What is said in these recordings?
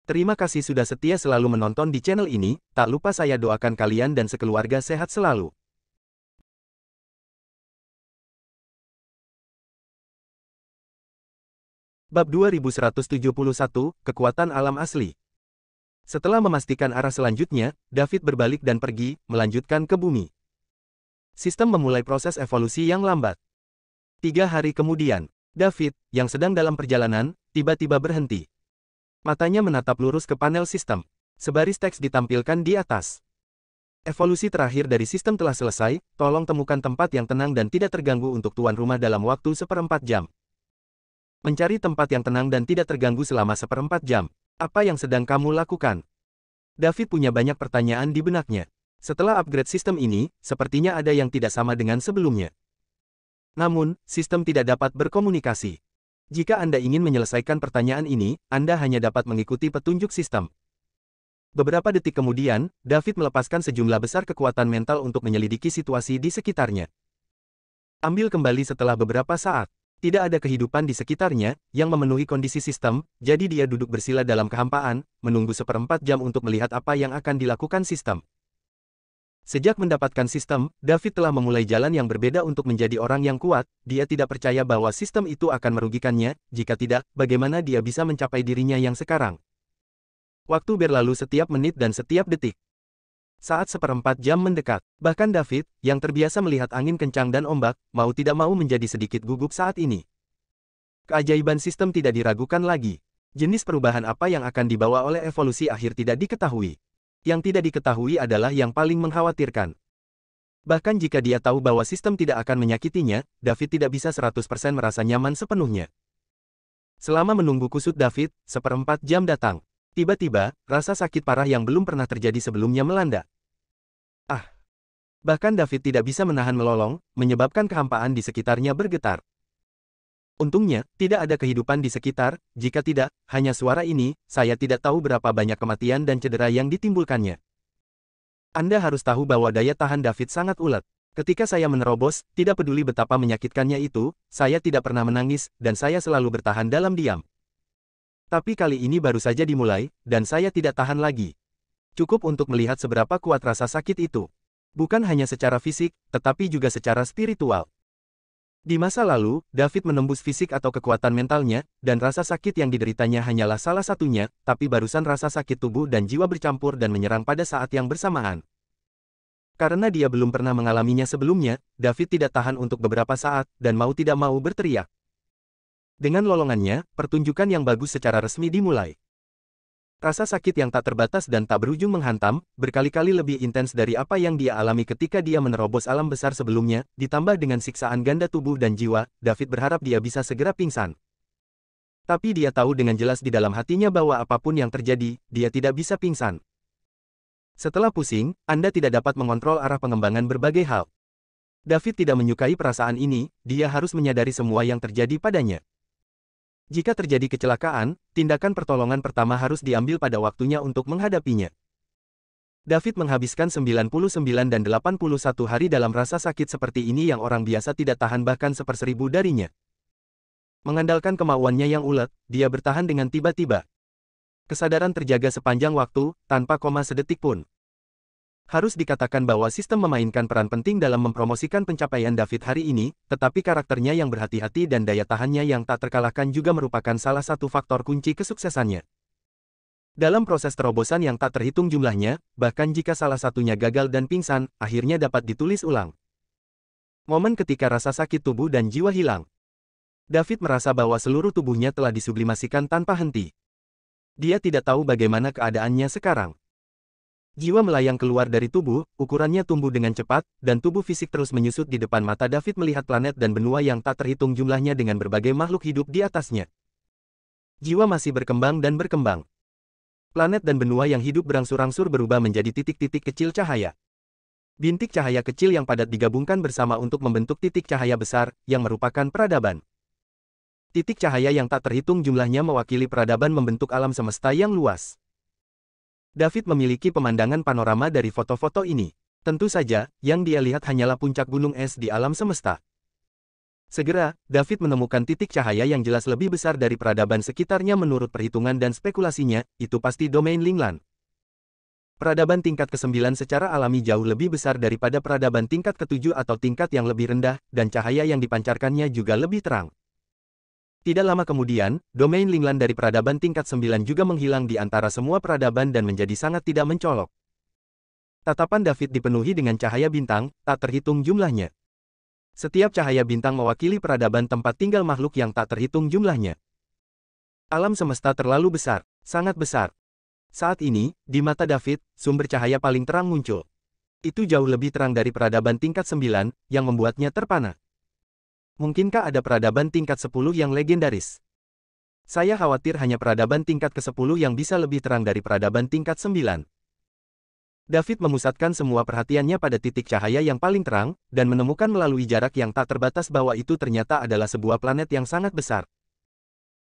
Terima kasih sudah setia selalu menonton di channel ini, tak lupa saya doakan kalian dan sekeluarga sehat selalu. Bab 2171, Kekuatan Alam Asli. Setelah memastikan arah selanjutnya, David berbalik dan pergi, melanjutkan ke bumi. Sistem memulai proses evolusi yang lambat. 3 hari kemudian, David, yang sedang dalam perjalanan, tiba-tiba berhenti. Matanya menatap lurus ke panel sistem. Sebaris teks ditampilkan di atas. Evolusi terakhir dari sistem telah selesai, tolong temukan tempat yang tenang dan tidak terganggu untuk tuan rumah dalam waktu 1/4 jam. Mencari tempat yang tenang dan tidak terganggu selama 1/4 jam. Apa yang sedang kamu lakukan? David punya banyak pertanyaan di benaknya. Setelah upgrade sistem ini, sepertinya ada yang tidak sama dengan sebelumnya. Namun, sistem tidak dapat berkomunikasi. Jika Anda ingin menyelesaikan pertanyaan ini, Anda hanya dapat mengikuti petunjuk sistem. Beberapa detik kemudian, David melepaskan sejumlah besar kekuatan mental untuk menyelidiki situasi di sekitarnya. Ambil kembali setelah beberapa saat. Tidak ada kehidupan di sekitarnya, yang memenuhi kondisi sistem, jadi dia duduk bersila dalam kehampaan, menunggu 1/4 jam untuk melihat apa yang akan dilakukan sistem. Sejak mendapatkan sistem, David telah memulai jalan yang berbeda untuk menjadi orang yang kuat. Dia tidak percaya bahwa sistem itu akan merugikannya, jika tidak, bagaimana dia bisa mencapai dirinya yang sekarang. Waktu berlalu setiap menit dan setiap detik. Saat 1/4 jam mendekat, bahkan David, yang terbiasa melihat angin kencang dan ombak, mau tidak mau menjadi sedikit gugup saat ini. Keajaiban sistem tidak diragukan lagi. Jenis perubahan apa yang akan dibawa oleh evolusi akhir tidak diketahui. Yang tidak diketahui adalah yang paling mengkhawatirkan. Bahkan jika dia tahu bahwa sistem tidak akan menyakitinya, David tidak bisa 100% merasa nyaman sepenuhnya. Selama menunggu kusut David, 1/4 jam datang. Tiba-tiba, rasa sakit parah yang belum pernah terjadi sebelumnya melanda. Bahkan David tidak bisa menahan melolong, menyebabkan kehampaan di sekitarnya bergetar. Untungnya, tidak ada kehidupan di sekitar, jika tidak, hanya suara ini, saya tidak tahu berapa banyak kematian dan cedera yang ditimbulkannya. Anda harus tahu bahwa daya tahan David sangat ulet. Ketika saya menerobos, tidak peduli betapa menyakitkannya itu, saya tidak pernah menangis, dan saya selalu bertahan dalam diam. Tapi kali ini baru saja dimulai, dan saya tidak tahan lagi. Cukup untuk melihat seberapa kuat rasa sakit itu. Bukan hanya secara fisik, tetapi juga secara spiritual. Di masa lalu, David menembus fisik atau kekuatan mentalnya, dan rasa sakit yang dideritanya hanyalah salah satunya, tapi barusan rasa sakit tubuh dan jiwa bercampur dan menyerang pada saat yang bersamaan. Karena dia belum pernah mengalaminya sebelumnya, David tidak tahan untuk beberapa saat, dan mau tidak mau berteriak. Dengan lolongannya, pertunjukan yang bagus secara resmi dimulai. Rasa sakit yang tak terbatas dan tak berujung menghantam, berkali-kali lebih intens dari apa yang dia alami ketika dia menerobos alam besar sebelumnya, ditambah dengan siksaan ganda tubuh dan jiwa, David berharap dia bisa segera pingsan. Tapi dia tahu dengan jelas di dalam hatinya bahwa apapun yang terjadi, dia tidak bisa pingsan. Setelah pusing, Anda tidak dapat mengontrol arah pengembangan berbagai hal. David tidak menyukai perasaan ini, dia harus menyadari semua yang terjadi padanya. Jika terjadi kecelakaan, tindakan pertolongan pertama harus diambil pada waktunya untuk menghadapinya. David menghabiskan 99 dan 81 hari dalam rasa sakit seperti ini yang orang biasa tidak tahan bahkan 1/1000 darinya. Mengandalkan kemauannya yang ulet, dia bertahan dengan tiba-tiba. Kesadaran terjaga sepanjang waktu, tanpa koma sedetik pun. Harus dikatakan bahwa sistem memainkan peran penting dalam mempromosikan pencapaian David hari ini, tetapi karakternya yang berhati-hati dan daya tahannya yang tak terkalahkan juga merupakan salah satu faktor kunci kesuksesannya. Dalam proses terobosan yang tak terhitung jumlahnya, bahkan jika salah satunya gagal dan pingsan, akhirnya dapat ditulis ulang. Momen ketika rasa sakit tubuh dan jiwa hilang. David merasa bahwa seluruh tubuhnya telah disublimasikan tanpa henti. Dia tidak tahu bagaimana keadaannya sekarang. Jiwa melayang keluar dari tubuh, ukurannya tumbuh dengan cepat, dan tubuh fisik terus menyusut di depan mata David melihat planet dan benua yang tak terhitung jumlahnya dengan berbagai makhluk hidup di atasnya. Jiwa masih berkembang dan berkembang. Planet dan benua yang hidup berangsur-angsur berubah menjadi titik-titik kecil cahaya. Bintik cahaya kecil yang padat digabungkan bersama untuk membentuk titik cahaya besar, yang merupakan peradaban. Titik cahaya yang tak terhitung jumlahnya mewakili peradaban membentuk alam semesta yang luas. David memiliki pemandangan panorama dari foto-foto ini. Tentu saja, yang dia lihat hanyalah puncak gunung es di alam semesta. Segera, David menemukan titik cahaya yang jelas lebih besar dari peradaban sekitarnya menurut perhitungan dan spekulasinya, itu pasti domain Linglan. Peradaban tingkat ke-9 secara alami jauh lebih besar daripada peradaban tingkat ke-7 atau tingkat yang lebih rendah, dan cahaya yang dipancarkannya juga lebih terang. Tidak lama kemudian, domain Linglan dari peradaban tingkat 9 juga menghilang di antara semua peradaban dan menjadi sangat tidak mencolok. Tatapan David dipenuhi dengan cahaya bintang, tak terhitung jumlahnya. Setiap cahaya bintang mewakili peradaban tempat tinggal makhluk yang tak terhitung jumlahnya. Alam semesta terlalu besar, sangat besar. Saat ini, di mata David, sumber cahaya paling terang muncul. Itu jauh lebih terang dari peradaban tingkat 9, yang membuatnya terpana. Mungkinkah ada peradaban tingkat 10 yang legendaris? Saya khawatir hanya peradaban tingkat ke-10 yang bisa lebih terang dari peradaban tingkat 9. David memusatkan semua perhatiannya pada titik cahaya yang paling terang, dan menemukan melalui jarak yang tak terbatas bahwa itu ternyata adalah sebuah planet yang sangat besar.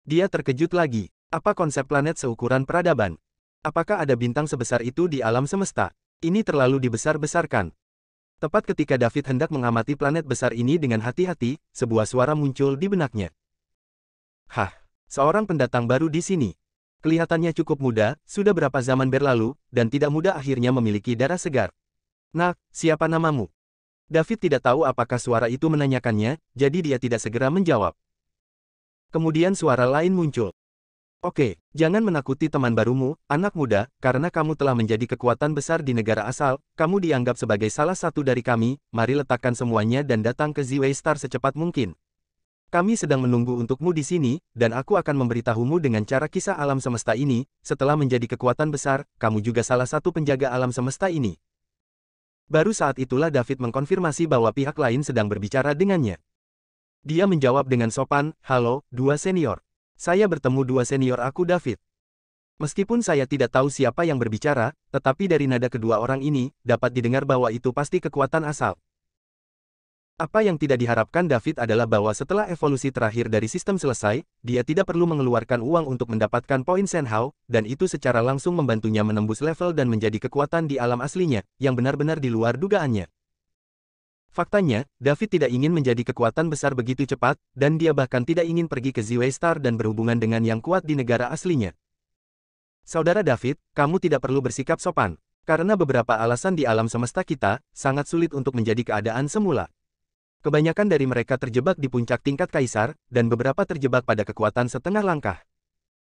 Dia terkejut lagi. Apa konsep planet seukuran peradaban? Apakah ada bintang sebesar itu di alam semesta? Ini terlalu dibesar-besarkan. Tepat ketika David hendak mengamati planet besar ini dengan hati-hati, sebuah suara muncul di benaknya. Hah, seorang pendatang baru di sini. Kelihatannya cukup muda, sudah berapa zaman berlalu, dan tidak muda akhirnya memiliki darah segar. Nak, siapa namamu? David tidak tahu apakah suara itu menanyakannya, jadi dia tidak segera menjawab. Kemudian suara lain muncul. Oke, jangan menakuti teman barumu, anak muda, karena kamu telah menjadi kekuatan besar di negara asal, kamu dianggap sebagai salah satu dari kami, mari letakkan semuanya dan datang ke Ziwei Star secepat mungkin. Kami sedang menunggu untukmu di sini, dan aku akan memberitahumu dengan cara kisah alam semesta ini, setelah menjadi kekuatan besar, kamu juga salah satu penjaga alam semesta ini. Baru saat itulah David mengkonfirmasi bahwa pihak lain sedang berbicara dengannya. Dia menjawab dengan sopan, halo, dua senior. Saya bertemu dua senior aku David. Meskipun saya tidak tahu siapa yang berbicara, tetapi dari nada kedua orang ini, dapat didengar bahwa itu pasti kekuatan asal. Apa yang tidak diharapkan David adalah bahwa setelah evolusi terakhir dari sistem selesai, dia tidak perlu mengeluarkan uang untuk mendapatkan poin Senhao, dan itu secara langsung membantunya menembus level dan menjadi kekuatan di alam aslinya, yang benar-benar di luar dugaannya. Faktanya, David tidak ingin menjadi kekuatan besar begitu cepat, dan dia bahkan tidak ingin pergi ke Ziwei Star dan berhubungan dengan yang kuat di negara aslinya. Saudara David, kamu tidak perlu bersikap sopan. Karena beberapa alasan di alam semesta kita, sangat sulit untuk menjadi keadaan semula. Kebanyakan dari mereka terjebak di puncak tingkat kaisar, dan beberapa terjebak pada kekuatan setengah langkah.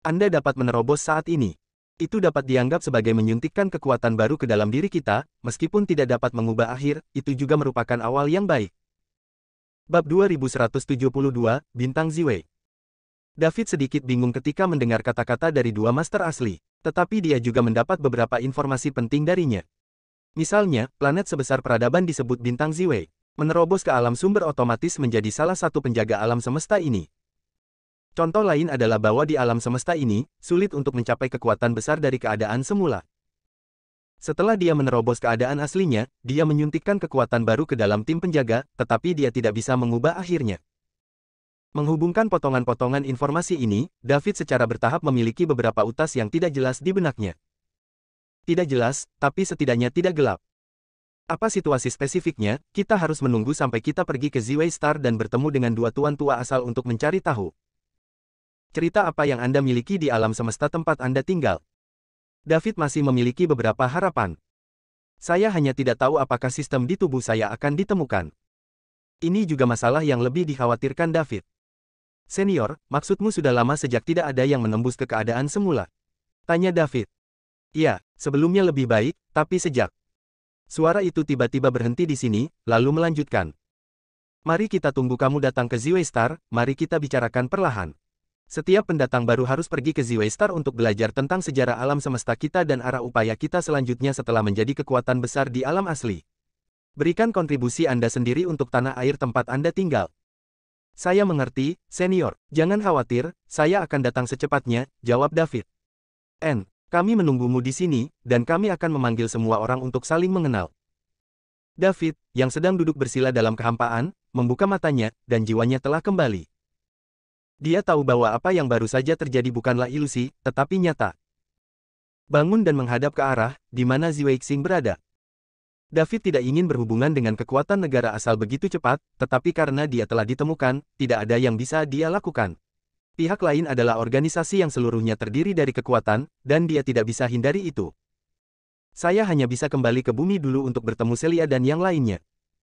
Anda dapat menerobos saat ini. Itu dapat dianggap sebagai menyuntikkan kekuatan baru ke dalam diri kita, meskipun tidak dapat mengubah akhir, itu juga merupakan awal yang baik. Bab 2172, Bintang Ziwei. David sedikit bingung ketika mendengar kata-kata dari dua master asli, tetapi dia juga mendapat beberapa informasi penting darinya. Misalnya, planet sebesar peradaban disebut Bintang Ziwei. Menerobos ke alam sumber otomatis menjadi salah satu penjaga alam semesta ini. Contoh lain adalah bahwa di alam semesta ini, sulit untuk mencapai kekuatan besar dari keadaan semula. Setelah dia menerobos keadaan aslinya, dia menyuntikkan kekuatan baru ke dalam tim penjaga, tetapi dia tidak bisa mengubah akhirnya. Menghubungkan potongan-potongan informasi ini, David secara bertahap memiliki beberapa utas yang tidak jelas di benaknya. Tidak jelas, tapi setidaknya tidak gelap. Apa situasi spesifiknya, kita harus menunggu sampai kita pergi ke Ziwei Star dan bertemu dengan dua tuan tua asal untuk mencari tahu. Cerita apa yang Anda miliki di alam semesta tempat Anda tinggal? David masih memiliki beberapa harapan. Saya hanya tidak tahu apakah sistem di tubuh saya akan ditemukan. Ini juga masalah yang lebih dikhawatirkan David. Senior, maksudmu sudah lama sejak tidak ada yang menembus ke keadaan semula? Tanya David. Ya, sebelumnya lebih baik, tapi sejak. Suara itu tiba-tiba berhenti di sini, lalu melanjutkan. Mari kita tunggu kamu datang ke Ziwei Star, mari kita bicarakan perlahan. Setiap pendatang baru harus pergi ke Ziwei Star untuk belajar tentang sejarah alam semesta kita dan arah upaya kita selanjutnya setelah menjadi kekuatan besar di alam asli. Berikan kontribusi Anda sendiri untuk tanah air tempat Anda tinggal. Saya mengerti, senior. Jangan khawatir, saya akan datang secepatnya, jawab David. Kami menunggumu di sini, dan kami akan memanggil semua orang untuk saling mengenal. David, yang sedang duduk bersila dalam kehampaan, membuka matanya, dan jiwanya telah kembali. Dia tahu bahwa apa yang baru saja terjadi bukanlah ilusi, tetapi nyata. Bangun dan menghadap ke arah, di mana Ziwei Xing berada. David tidak ingin berhubungan dengan kekuatan negara asal begitu cepat, tetapi karena dia telah ditemukan, tidak ada yang bisa dia lakukan. Pihak lain adalah organisasi yang seluruhnya terdiri dari kekuatan, dan dia tidak bisa hindari itu. Saya hanya bisa kembali ke bumi dulu untuk bertemu Celia dan yang lainnya.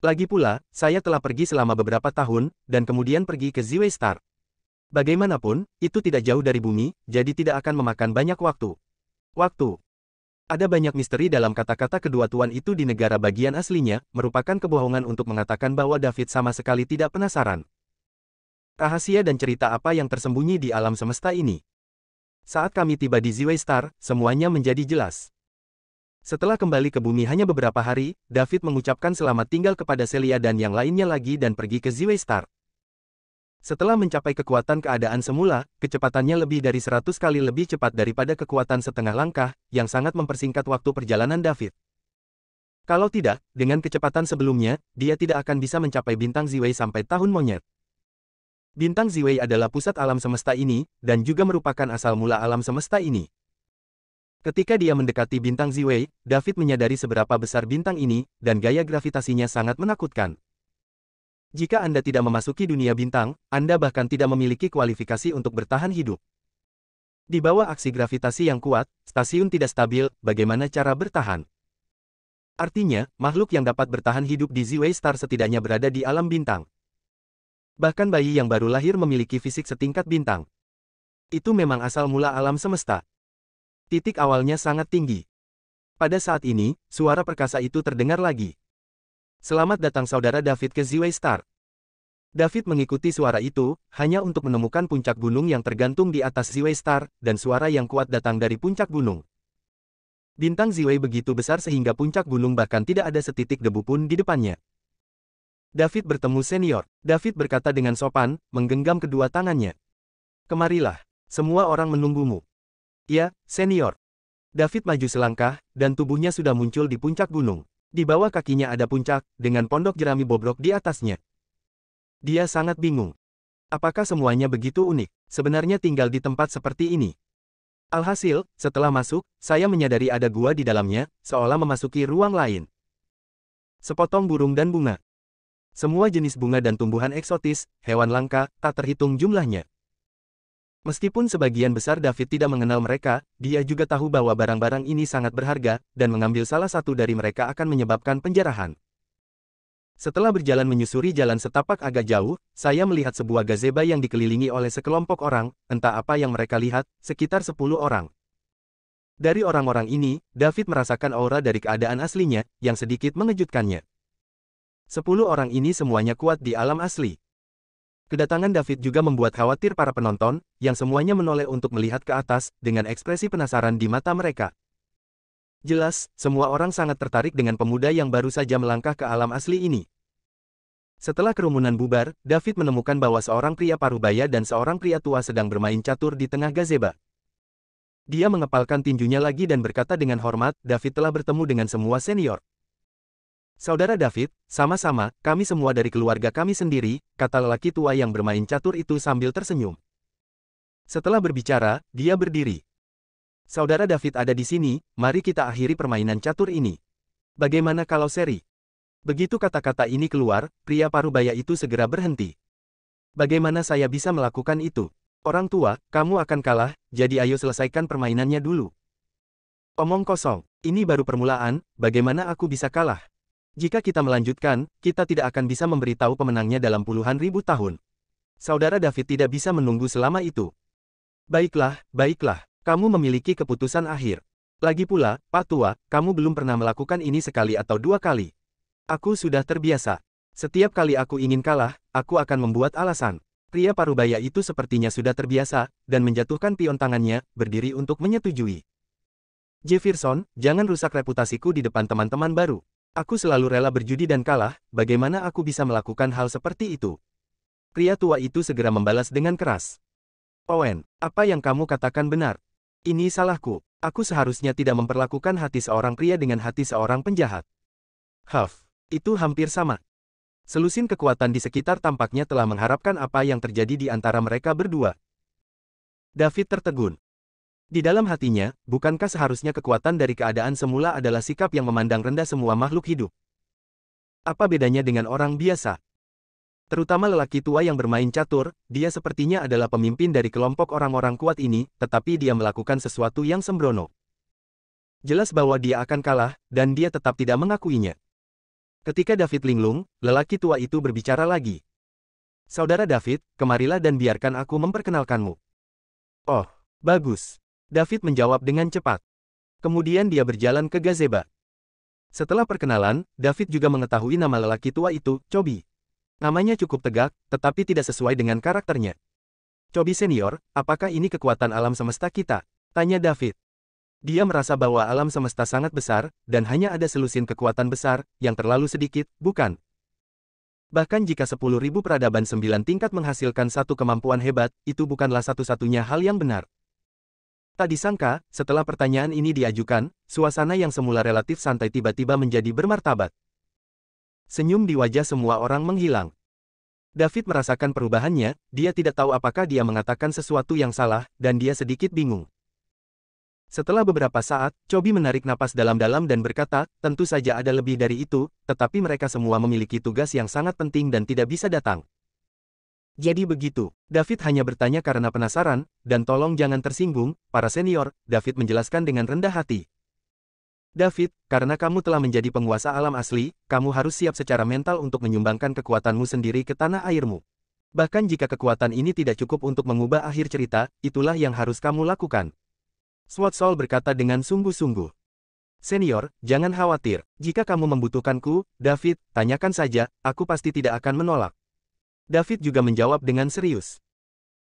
Lagi pula, saya telah pergi selama beberapa tahun, dan kemudian pergi ke Ziwei Star. Bagaimanapun, itu tidak jauh dari bumi, jadi tidak akan memakan banyak waktu. Waktu. Ada banyak misteri dalam kata-kata kedua tuan itu di negara bagian aslinya, merupakan kebohongan untuk mengatakan bahwa David sama sekali tidak penasaran. Rahasia dan cerita apa yang tersembunyi di alam semesta ini. Saat kami tiba di Ziwei Star, semuanya menjadi jelas. Setelah kembali ke bumi hanya beberapa hari, David mengucapkan selamat tinggal kepada Celia dan yang lainnya lagi dan pergi ke Ziwei Star. Setelah mencapai kekuatan keadaan semula, kecepatannya lebih dari 100 kali lebih cepat daripada kekuatan setengah langkah, yang sangat mempersingkat waktu perjalanan David. Kalau tidak, dengan kecepatan sebelumnya, dia tidak akan bisa mencapai bintang Ziwei sampai tahun monyet. Bintang Ziwei adalah pusat alam semesta ini, dan juga merupakan asal mula alam semesta ini. Ketika dia mendekati bintang Ziwei, David menyadari seberapa besar bintang ini, dan gaya gravitasinya sangat menakutkan. Jika Anda tidak memasuki dunia bintang, Anda bahkan tidak memiliki kualifikasi untuk bertahan hidup. Di bawah aksi gravitasi yang kuat, stasiun tidak stabil, bagaimana cara bertahan? Artinya, makhluk yang dapat bertahan hidup di Ziwei Star setidaknya berada di alam bintang. Bahkan bayi yang baru lahir memiliki fisik setingkat bintang. Itu memang asal mula alam semesta. Titik awalnya sangat tinggi. Pada saat ini, suara perkasa itu terdengar lagi. Selamat datang saudara David ke Ziwei Star. David mengikuti suara itu, hanya untuk menemukan puncak gunung yang tergantung di atas Ziwei Star, dan suara yang kuat datang dari puncak gunung. Bintang Ziwei begitu besar sehingga puncak gunung bahkan tidak ada setitik debu pun di depannya. David bertemu senior. David berkata dengan sopan, menggenggam kedua tangannya. Kemarilah, semua orang menunggumu. Ya, senior. David maju selangkah, dan tubuhnya sudah muncul di puncak gunung. Di bawah kakinya ada puncak, dengan pondok jerami bobrok di atasnya. Dia sangat bingung. Apakah semuanya begitu unik? Sebenarnya tinggal di tempat seperti ini. Alhasil, setelah masuk, saya menyadari ada gua di dalamnya, seolah memasuki ruang lain. Sepotong burung dan bunga. Semua jenis bunga dan tumbuhan eksotis, hewan langka, tak terhitung jumlahnya. Meskipun sebagian besar David tidak mengenal mereka, dia juga tahu bahwa barang-barang ini sangat berharga, dan mengambil salah satu dari mereka akan menyebabkan penjarahan. Setelah berjalan menyusuri jalan setapak agak jauh, saya melihat sebuah gazebo yang dikelilingi oleh sekelompok orang, entah apa yang mereka lihat, sekitar 10 orang. Dari orang-orang ini, David merasakan aura dari keadaan aslinya, yang sedikit mengejutkannya. 10 orang ini semuanya kuat di alam asli. Kedatangan David juga membuat khawatir para penonton, yang semuanya menoleh untuk melihat ke atas, dengan ekspresi penasaran di mata mereka. Jelas, semua orang sangat tertarik dengan pemuda yang baru saja melangkah ke alam asli ini. Setelah kerumunan bubar, David menemukan bahwa seorang pria parubaya dan seorang pria tua sedang bermain catur di tengah gazebo. Dia mengepalkan tinjunya lagi dan berkata dengan hormat, David telah bertemu dengan semua senior. Saudara David, sama-sama, kami semua dari keluarga kami sendiri, kata lelaki tua yang bermain catur itu sambil tersenyum. Setelah berbicara, dia berdiri. Saudara David ada di sini, mari kita akhiri permainan catur ini. Bagaimana kalau seri? Begitu kata-kata ini keluar, pria parubaya itu segera berhenti. Bagaimana saya bisa melakukan itu? Orang tua, kamu akan kalah, jadi ayo selesaikan permainannya dulu. Omong kosong, ini baru permulaan, bagaimana aku bisa kalah? Jika kita melanjutkan, kita tidak akan bisa memberitahu pemenangnya dalam puluhan ribu tahun. Saudara David tidak bisa menunggu selama itu. Baiklah, baiklah, kamu memiliki keputusan akhir. Lagi pula, Pak Tua, kamu belum pernah melakukan ini sekali atau dua kali. Aku sudah terbiasa. Setiap kali aku ingin kalah, aku akan membuat alasan. Pria parubaya itu sepertinya sudah terbiasa, dan menjatuhkan pion tangannya, berdiri untuk menyetujui. Jefferson, jangan rusak reputasiku di depan teman-teman baru. Aku selalu rela berjudi dan kalah, bagaimana aku bisa melakukan hal seperti itu? Pria tua itu segera membalas dengan keras. Owen, apa yang kamu katakan benar. Ini salahku. Aku seharusnya tidak memperlakukan hati seorang pria dengan hati seorang penjahat. Huff, itu hampir sama. Selusin kekuatan di sekitar tampaknya telah mengharapkan apa yang terjadi di antara mereka berdua. David tertegun. Di dalam hatinya, bukankah seharusnya kekuatan dari keadaan semula adalah sikap yang memandang rendah semua makhluk hidup? Apa bedanya dengan orang biasa? Terutama lelaki tua yang bermain catur, dia sepertinya adalah pemimpin dari kelompok orang-orang kuat ini, tetapi dia melakukan sesuatu yang sembrono. Jelas bahwa dia akan kalah, dan dia tetap tidak mengakuinya. Ketika David linglung, lelaki tua itu berbicara lagi. Saudara David, kemarilah dan biarkan aku memperkenalkanmu. Oh, bagus. David menjawab dengan cepat. Kemudian dia berjalan ke gazebo. Setelah perkenalan, David juga mengetahui nama lelaki tua itu, Chobi. Namanya cukup tegak, tetapi tidak sesuai dengan karakternya. Chobi senior, apakah ini kekuatan alam semesta kita? Tanya David. Dia merasa bahwa alam semesta sangat besar, dan hanya ada selusin kekuatan besar, yang terlalu sedikit, bukan? Bahkan jika 10.000 peradaban 9 tingkat menghasilkan satu kemampuan hebat, itu bukanlah satu-satunya hal yang benar. Tak disangka, setelah pertanyaan ini diajukan, suasana yang semula relatif santai tiba-tiba menjadi bermartabat. Senyum di wajah semua orang menghilang. David merasakan perubahannya, dia tidak tahu apakah dia mengatakan sesuatu yang salah, dan dia sedikit bingung. Setelah beberapa saat, Chobi menarik napas dalam-dalam dan berkata, tentu saja ada lebih dari itu, tetapi mereka semua memiliki tugas yang sangat penting dan tidak bisa datang. Jadi begitu, David hanya bertanya karena penasaran, dan tolong jangan tersinggung, para senior, David menjelaskan dengan rendah hati. David, karena kamu telah menjadi penguasa alam asli, kamu harus siap secara mental untuk menyumbangkan kekuatanmu sendiri ke tanah airmu. Bahkan jika kekuatan ini tidak cukup untuk mengubah akhir cerita, itulah yang harus kamu lakukan. Sword Soul berkata dengan sungguh-sungguh. Senior, jangan khawatir, jika kamu membutuhkanku, David, tanyakan saja, aku pasti tidak akan menolak. David juga menjawab dengan serius.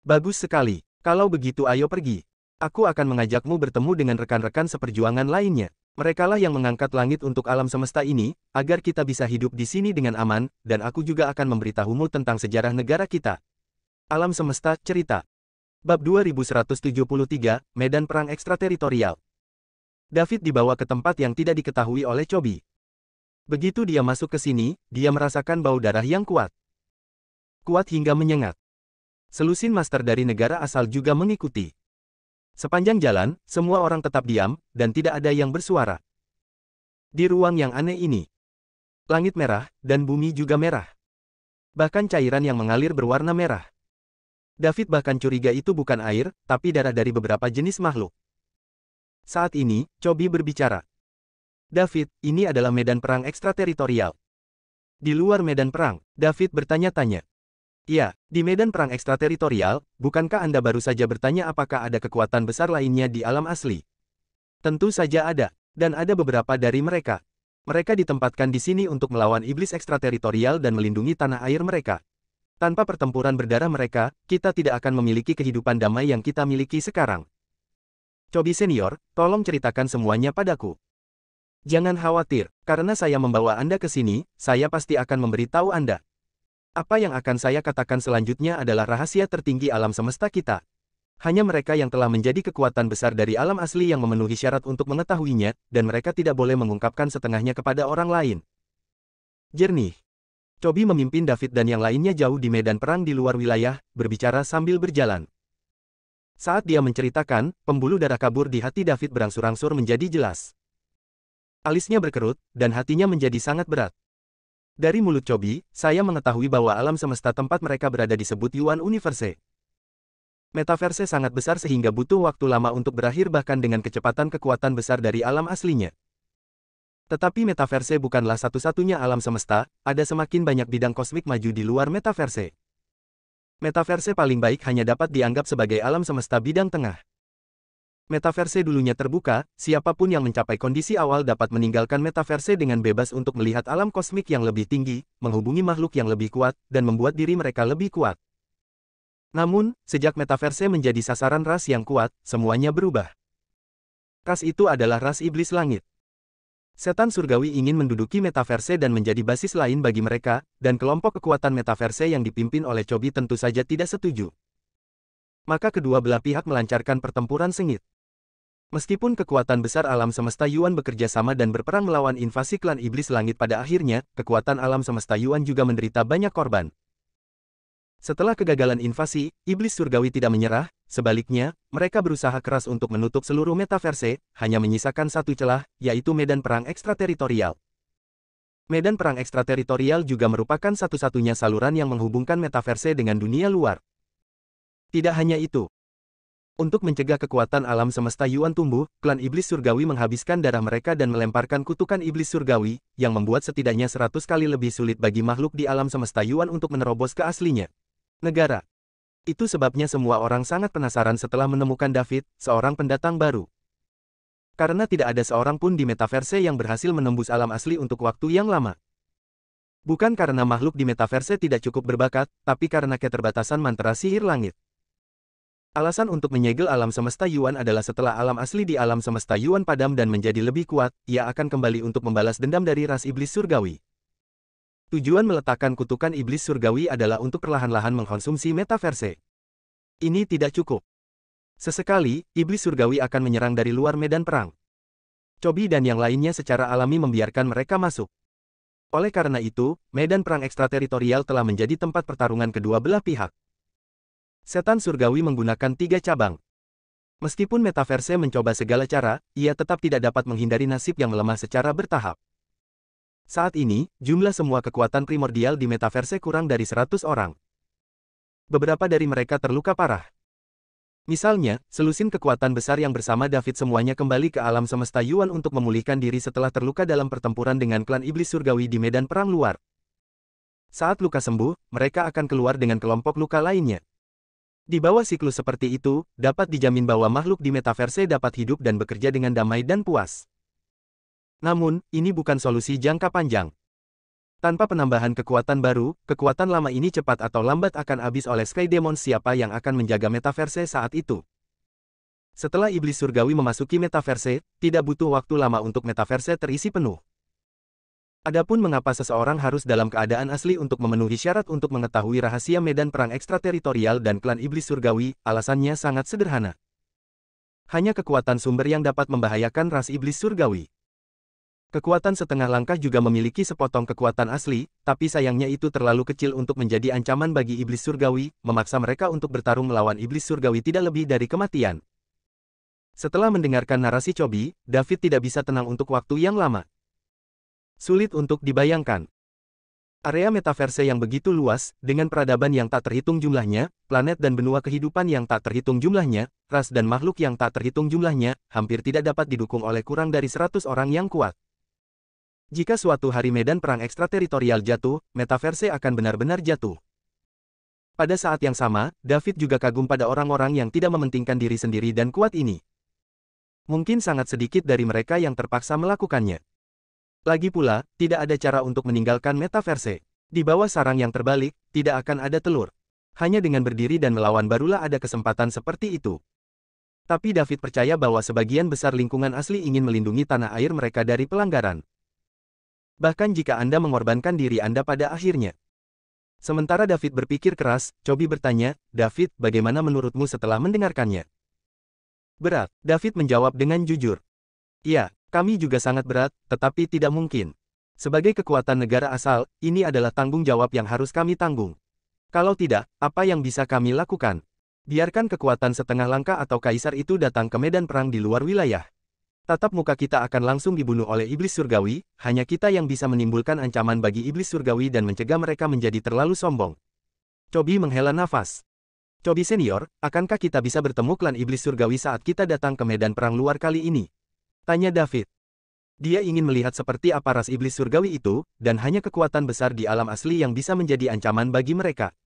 Bagus sekali, kalau begitu ayo pergi. Aku akan mengajakmu bertemu dengan rekan-rekan seperjuangan lainnya. Merekalah yang mengangkat langit untuk alam semesta ini, agar kita bisa hidup di sini dengan aman, dan aku juga akan memberitahumu tentang sejarah negara kita. Alam semesta, cerita. Bab 2173, Medan Perang Ekstrateritorial. David dibawa ke tempat yang tidak diketahui oleh Chobi. Begitu dia masuk ke sini, dia merasakan bau darah yang kuat. Kuat hingga menyengat. Selusin master dari negara asal juga mengikuti. Sepanjang jalan, semua orang tetap diam, dan tidak ada yang bersuara. Di ruang yang aneh ini, langit merah, dan bumi juga merah. Bahkan cairan yang mengalir berwarna merah. David bahkan curiga itu bukan air, tapi darah dari beberapa jenis makhluk. Saat ini, Chobi berbicara. David, ini adalah medan perang ekstrateritorial. Di luar medan perang, David bertanya-tanya. Ya, di medan perang ekstrateritorial, bukankah Anda baru saja bertanya apakah ada kekuatan besar lainnya di alam asli? Tentu saja ada, dan ada beberapa dari mereka. Mereka ditempatkan di sini untuk melawan iblis ekstrateritorial dan melindungi tanah air mereka. Tanpa pertempuran berdarah mereka, kita tidak akan memiliki kehidupan damai yang kita miliki sekarang. Chobi senior, tolong ceritakan semuanya padaku. Jangan khawatir, karena saya membawa Anda ke sini, saya pasti akan memberitahu Anda. Apa yang akan saya katakan selanjutnya adalah rahasia tertinggi alam semesta kita. Hanya mereka yang telah menjadi kekuatan besar dari alam asli yang memenuhi syarat untuk mengetahuinya, dan mereka tidak boleh mengungkapkan setengahnya kepada orang lain. Jernih. Chobi memimpin David dan yang lainnya jauh di medan perang di luar wilayah, berbicara sambil berjalan. Saat dia menceritakan, pembuluh darah kabur di hati David berangsur-angsur menjadi jelas. Alisnya berkerut, dan hatinya menjadi sangat berat. Dari mulut Chobi, saya mengetahui bahwa alam semesta tempat mereka berada disebut Yuan Universe. Metaverse sangat besar sehingga butuh waktu lama untuk berakhir bahkan dengan kecepatan kekuatan besar dari alam aslinya. Tetapi Metaverse bukanlah satu-satunya alam semesta, ada semakin banyak bidang kosmik maju di luar Metaverse. Metaverse paling baik hanya dapat dianggap sebagai alam semesta bidang tengah. Metaverse dulunya terbuka, siapapun yang mencapai kondisi awal dapat meninggalkan Metaverse dengan bebas untuk melihat alam kosmik yang lebih tinggi, menghubungi makhluk yang lebih kuat, dan membuat diri mereka lebih kuat. Namun, sejak Metaverse menjadi sasaran ras yang kuat, semuanya berubah. Ras itu adalah ras iblis langit. Setan surgawi ingin menduduki Metaverse dan menjadi basis lain bagi mereka, dan kelompok kekuatan Metaverse yang dipimpin oleh Chobi tentu saja tidak setuju. Maka kedua belah pihak melancarkan pertempuran sengit. Meskipun kekuatan besar alam semesta Yuan bekerja sama dan berperang melawan invasi klan iblis langit pada akhirnya, kekuatan alam semesta Yuan juga menderita banyak korban. Setelah kegagalan invasi, iblis surgawi tidak menyerah, sebaliknya, mereka berusaha keras untuk menutup seluruh metaverse, hanya menyisakan satu celah, yaitu medan perang ekstrateritorial. Medan perang ekstrateritorial juga merupakan satu-satunya saluran yang menghubungkan metaverse dengan dunia luar. Tidak hanya itu. Untuk mencegah kekuatan alam semesta Yuan tumbuh, klan iblis surgawi menghabiskan darah mereka dan melemparkan kutukan iblis surgawi, yang membuat setidaknya 100 kali lebih sulit bagi makhluk di alam semesta Yuan untuk menerobos ke aslinya. Negara. Itu sebabnya semua orang sangat penasaran setelah menemukan David, seorang pendatang baru. Karena tidak ada seorang pun di metaverse yang berhasil menembus alam asli untuk waktu yang lama. Bukan karena makhluk di metaverse tidak cukup berbakat, tapi karena keterbatasan mantra sihir langit. Alasan untuk menyegel alam semesta Yuan adalah setelah alam asli di alam semesta Yuan padam dan menjadi lebih kuat, ia akan kembali untuk membalas dendam dari ras iblis surgawi. Tujuan meletakkan kutukan iblis surgawi adalah untuk perlahan-lahan mengkonsumsi metaverse. Ini tidak cukup. Sesekali, iblis surgawi akan menyerang dari luar medan perang. Chobi dan yang lainnya secara alami membiarkan mereka masuk. Oleh karena itu, medan perang ekstrateritorial telah menjadi tempat pertarungan kedua belah pihak. Setan surgawi menggunakan 3 cabang. Meskipun metaverse mencoba segala cara, ia tetap tidak dapat menghindari nasib yang melemah secara bertahap. Saat ini, jumlah semua kekuatan primordial di metaverse kurang dari 100 orang. Beberapa dari mereka terluka parah. Misalnya, selusin kekuatan besar yang bersama David semuanya kembali ke alam semesta Yuan untuk memulihkan diri setelah terluka dalam pertempuran dengan klan iblis surgawi di medan perang luar. Saat luka sembuh, mereka akan keluar dengan kelompok luka lainnya. Di bawah siklus seperti itu, dapat dijamin bahwa makhluk di metaverse dapat hidup dan bekerja dengan damai dan puas. Namun, ini bukan solusi jangka panjang. Tanpa penambahan kekuatan baru, kekuatan lama ini cepat atau lambat akan habis oleh Sky Demon. Siapa yang akan menjaga metaverse saat itu? Setelah iblis surgawi memasuki metaverse, tidak butuh waktu lama untuk metaverse terisi penuh. Adapun mengapa seseorang harus dalam keadaan asli untuk memenuhi syarat untuk mengetahui rahasia medan perang ekstrateritorial dan klan iblis surgawi, alasannya sangat sederhana. Hanya kekuatan sumber yang dapat membahayakan ras iblis surgawi. Kekuatan setengah langkah juga memiliki sepotong kekuatan asli, tapi sayangnya itu terlalu kecil untuk menjadi ancaman bagi iblis surgawi, memaksa mereka untuk bertarung melawan iblis surgawi tidak lebih dari kematian. Setelah mendengarkan narasi Chobi, David tidak bisa tenang untuk waktu yang lama. Sulit untuk dibayangkan. Area metaverse yang begitu luas, dengan peradaban yang tak terhitung jumlahnya, planet dan benua kehidupan yang tak terhitung jumlahnya, ras dan makhluk yang tak terhitung jumlahnya, hampir tidak dapat didukung oleh kurang dari 100 orang yang kuat. Jika suatu hari medan perang ekstrateritorial jatuh, metaverse akan benar-benar jatuh. Pada saat yang sama, David juga kagum pada orang-orang yang tidak mementingkan diri sendiri dan kuat ini. Mungkin sangat sedikit dari mereka yang terpaksa melakukannya. Lagi pula, tidak ada cara untuk meninggalkan metaverse. Di bawah sarang yang terbalik, tidak akan ada telur. Hanya dengan berdiri dan melawan barulah ada kesempatan seperti itu. Tapi David percaya bahwa sebagian besar lingkungan asli ingin melindungi tanah air mereka dari pelanggaran. Bahkan jika Anda mengorbankan diri Anda pada akhirnya. Sementara David berpikir keras, Chobi bertanya, David, bagaimana menurutmu setelah mendengarkannya? Berat, David menjawab dengan jujur. Ya, kami juga sangat berat, tetapi tidak mungkin. Sebagai kekuatan negara asal, ini adalah tanggung jawab yang harus kami tanggung. Kalau tidak, apa yang bisa kami lakukan? Biarkan kekuatan setengah langkah atau kaisar itu datang ke medan perang di luar wilayah. Tatap muka kita akan langsung dibunuh oleh iblis surgawi, hanya kita yang bisa menimbulkan ancaman bagi iblis surgawi dan mencegah mereka menjadi terlalu sombong. Chobi menghela nafas. Chobi senior, akankah kita bisa bertemu klan iblis surgawi saat kita datang ke medan perang luar kali ini? Tanya David. Dia ingin melihat seperti apa ras iblis surgawi itu, dan hanya kekuatan besar di alam asli yang bisa menjadi ancaman bagi mereka.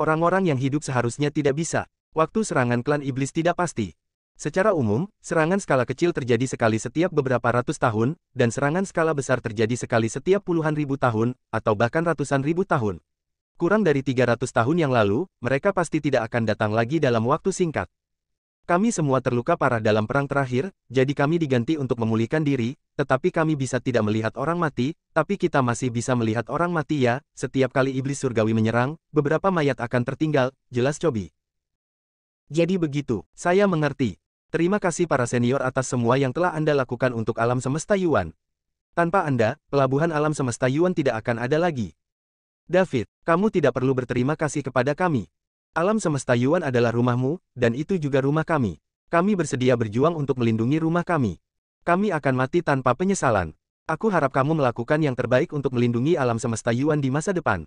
Orang-orang yang hidup seharusnya tidak bisa. Waktu serangan klan iblis tidak pasti. Secara umum, serangan skala kecil terjadi sekali setiap beberapa ratus tahun, dan serangan skala besar terjadi sekali setiap puluhan ribu tahun, atau bahkan ratusan ribu tahun. Kurang dari 300 tahun yang lalu, mereka pasti tidak akan datang lagi dalam waktu singkat. Kami semua terluka parah dalam perang terakhir, jadi kami diganti untuk memulihkan diri, tetapi kami bisa tidak melihat orang mati, tapi kita masih bisa melihat orang mati ya, setiap kali iblis surgawi menyerang, beberapa mayat akan tertinggal, jelas Chobi. Jadi begitu, saya mengerti. Terima kasih para senior atas semua yang telah Anda lakukan untuk alam semesta Yuan. Tanpa Anda, pelabuhan alam semesta Yuan tidak akan ada lagi. David, kamu tidak perlu berterima kasih kepada kami. Alam semesta Yuan adalah rumahmu, dan itu juga rumah kami. Kami bersedia berjuang untuk melindungi rumah kami. Kami akan mati tanpa penyesalan. Aku harap kamu melakukan yang terbaik untuk melindungi alam semesta Yuan di masa depan.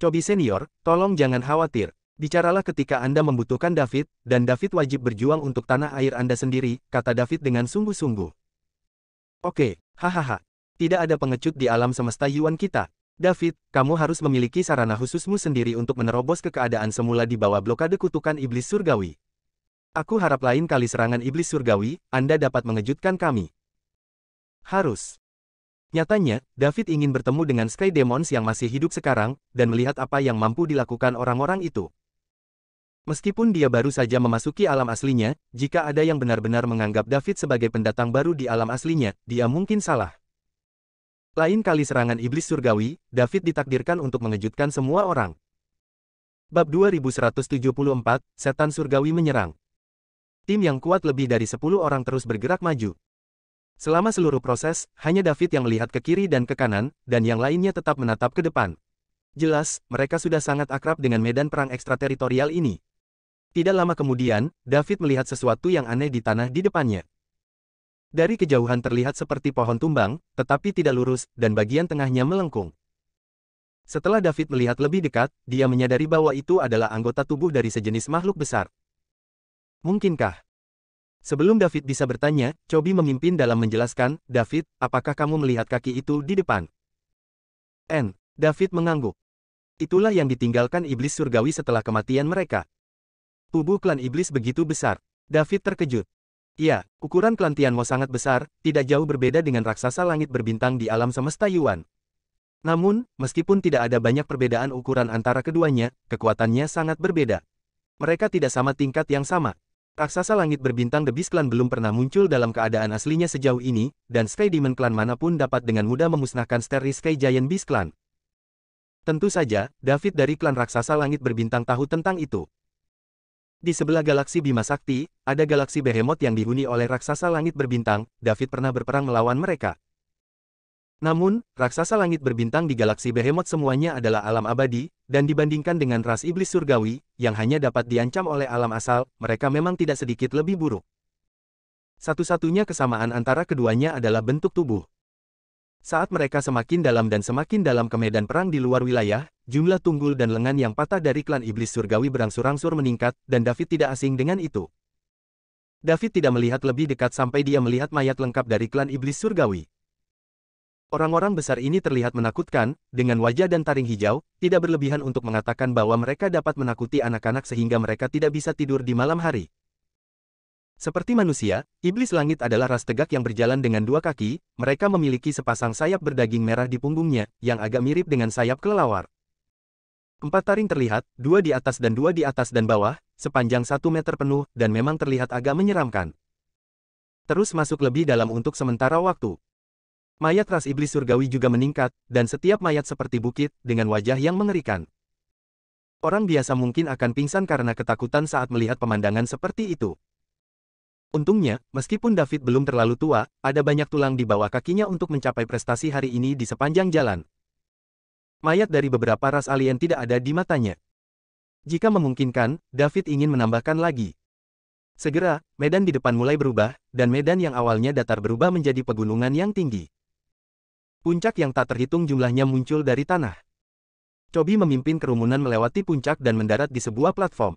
Chobi senior, tolong jangan khawatir. Bicaralah ketika Anda membutuhkan David, dan David wajib berjuang untuk tanah air Anda sendiri, kata David dengan sungguh-sungguh. Oke, hahaha. Tidak ada pengecut di alam semesta Yuan kita. David, kamu harus memiliki sarana khususmu sendiri untuk menerobos ke keadaan semula di bawah blokade kutukan iblis surgawi. Aku harap lain kali serangan iblis surgawi, Anda dapat mengejutkan kami. Harus. Nyatanya, David ingin bertemu dengan Sky Demons yang masih hidup sekarang, dan melihat apa yang mampu dilakukan orang-orang itu. Meskipun dia baru saja memasuki alam aslinya, jika ada yang benar-benar menganggap David sebagai pendatang baru di alam aslinya, dia mungkin salah. Lain kali serangan iblis surgawi, David ditakdirkan untuk mengejutkan semua orang. Bab 2174, Setan Surgawi Menyerang. Tim yang kuat lebih dari 10 orang terus bergerak maju. Selama seluruh proses, hanya David yang melihat ke kiri dan ke kanan, dan yang lainnya tetap menatap ke depan. Jelas, mereka sudah sangat akrab dengan medan perang ekstrateritorial ini. Tidak lama kemudian, David melihat sesuatu yang aneh di tanah di depannya. Dari kejauhan terlihat seperti pohon tumbang, tetapi tidak lurus, dan bagian tengahnya melengkung. Setelah David melihat lebih dekat, dia menyadari bahwa itu adalah anggota tubuh dari sejenis makhluk besar. Mungkinkah? Sebelum David bisa bertanya, Chobi memimpin dalam menjelaskan, David, apakah kamu melihat kaki itu di depan? David mengangguk. Itulah yang ditinggalkan iblis surgawi setelah kematian mereka. Tubuh klan iblis begitu besar. David terkejut. Ya, ukuran klan Tianmo sangat besar, tidak jauh berbeda dengan raksasa langit berbintang di alam semesta Yuan. Namun, meskipun tidak ada banyak perbedaan ukuran antara keduanya, kekuatannya sangat berbeda. Mereka tidak sama tingkat yang sama. Raksasa langit berbintang The Beast Clan belum pernah muncul dalam keadaan aslinya sejauh ini, dan Sky Demon Clan manapun dapat dengan mudah memusnahkan Starry Sky Giant Beast Clan. Tentu saja, David dari klan raksasa langit berbintang tahu tentang itu. Di sebelah galaksi Bima Sakti, ada galaksi Behemoth yang dihuni oleh raksasa langit berbintang. David pernah berperang melawan mereka. Namun, raksasa langit berbintang di galaksi Behemoth semuanya adalah alam abadi, dan dibandingkan dengan ras iblis surgawi, yang hanya dapat diancam oleh alam asal, mereka memang tidak sedikit lebih buruk. Satu-satunya kesamaan antara keduanya adalah bentuk tubuh. Saat mereka semakin dalam ke medan perang di luar wilayah, jumlah tunggul dan lengan yang patah dari klan iblis surgawi berangsur-angsur meningkat, dan David tidak asing dengan itu. David tidak melihat lebih dekat sampai dia melihat mayat lengkap dari klan iblis surgawi. Orang-orang besar ini terlihat menakutkan, dengan wajah dan taring hijau, tidak berlebihan untuk mengatakan bahwa mereka dapat menakuti anak-anak sehingga mereka tidak bisa tidur di malam hari. Seperti manusia, iblis langit adalah ras tegak yang berjalan dengan dua kaki, mereka memiliki sepasang sayap berdaging merah di punggungnya, yang agak mirip dengan sayap kelelawar. 4 taring terlihat, 2 di atas dan bawah, sepanjang 1 meter penuh, dan memang terlihat agak menyeramkan. Terus masuk lebih dalam untuk sementara waktu. Mayat ras iblis surgawi juga meningkat, dan setiap mayat seperti bukit, dengan wajah yang mengerikan. Orang biasa mungkin akan pingsan karena ketakutan saat melihat pemandangan seperti itu. Untungnya, meskipun David belum terlalu tua, ada banyak tulang di bawah kakinya untuk mencapai prestasi hari ini di sepanjang jalan. Mayat dari beberapa ras alien tidak ada di matanya. Jika memungkinkan, David ingin menambahkan lagi. Segera, medan di depan mulai berubah, dan medan yang awalnya datar berubah menjadi pegunungan yang tinggi. Puncak yang tak terhitung jumlahnya muncul dari tanah. Chobi memimpin kerumunan melewati puncak dan mendarat di sebuah platform.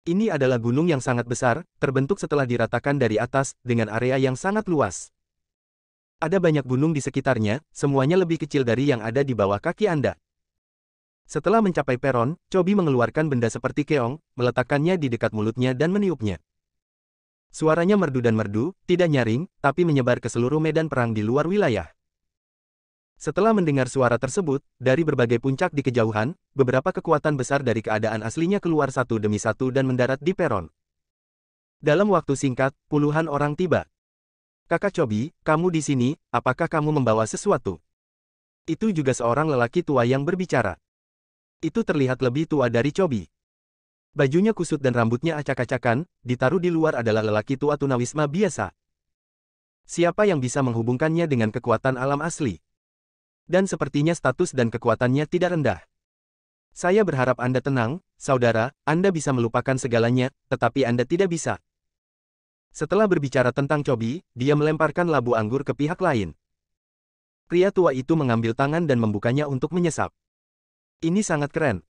Ini adalah gunung yang sangat besar, terbentuk setelah diratakan dari atas, dengan area yang sangat luas. Ada banyak gunung di sekitarnya, semuanya lebih kecil dari yang ada di bawah kaki Anda. Setelah mencapai peron, Chobi mengeluarkan benda seperti keong, meletakkannya di dekat mulutnya dan meniupnya. Suaranya merdu dan merdu, tidak nyaring, tapi menyebar ke seluruh medan perang di luar wilayah. Setelah mendengar suara tersebut, dari berbagai puncak di kejauhan, beberapa kekuatan besar dari keadaan aslinya keluar satu demi satu dan mendarat di peron. Dalam waktu singkat, puluhan orang tiba. Kakak Chobi, kamu di sini, apakah kamu membawa sesuatu? Itu juga seorang lelaki tua yang berbicara. Itu terlihat lebih tua dari Chobi. Bajunya kusut dan rambutnya acak-acakan, ditaruh di luar adalah lelaki tua tunawisma biasa. Siapa yang bisa menghubungkannya dengan kekuatan alam asli? Dan sepertinya status dan kekuatannya tidak rendah. Saya berharap Anda tenang, saudara, Anda bisa melupakan segalanya, tetapi Anda tidak bisa. Setelah berbicara tentang Chobi, dia melemparkan labu anggur ke pihak lain. Pria tua itu mengambil tangan dan membukanya untuk menyesap. Ini sangat keren.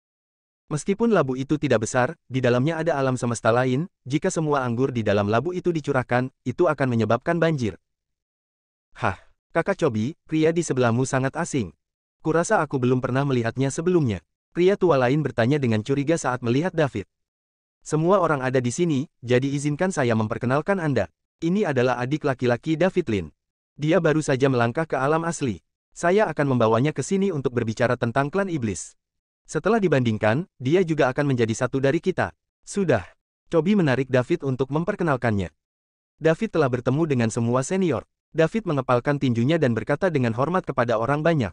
Meskipun labu itu tidak besar, di dalamnya ada alam semesta lain, jika semua anggur di dalam labu itu dicurahkan, itu akan menyebabkan banjir. Hah, kakak Chobi, pria di sebelahmu sangat asing. Kurasa aku belum pernah melihatnya sebelumnya. Pria tua lain bertanya dengan curiga saat melihat David. Semua orang ada di sini, jadi izinkan saya memperkenalkan Anda. Ini adalah adik laki-laki David Lin. Dia baru saja melangkah ke alam asli. Saya akan membawanya ke sini untuk berbicara tentang klan iblis. Setelah dibandingkan, dia juga akan menjadi satu dari kita. Sudah. Chobi menarik David untuk memperkenalkannya. David telah bertemu dengan semua senior. David mengepalkan tinjunya dan berkata dengan hormat kepada orang banyak.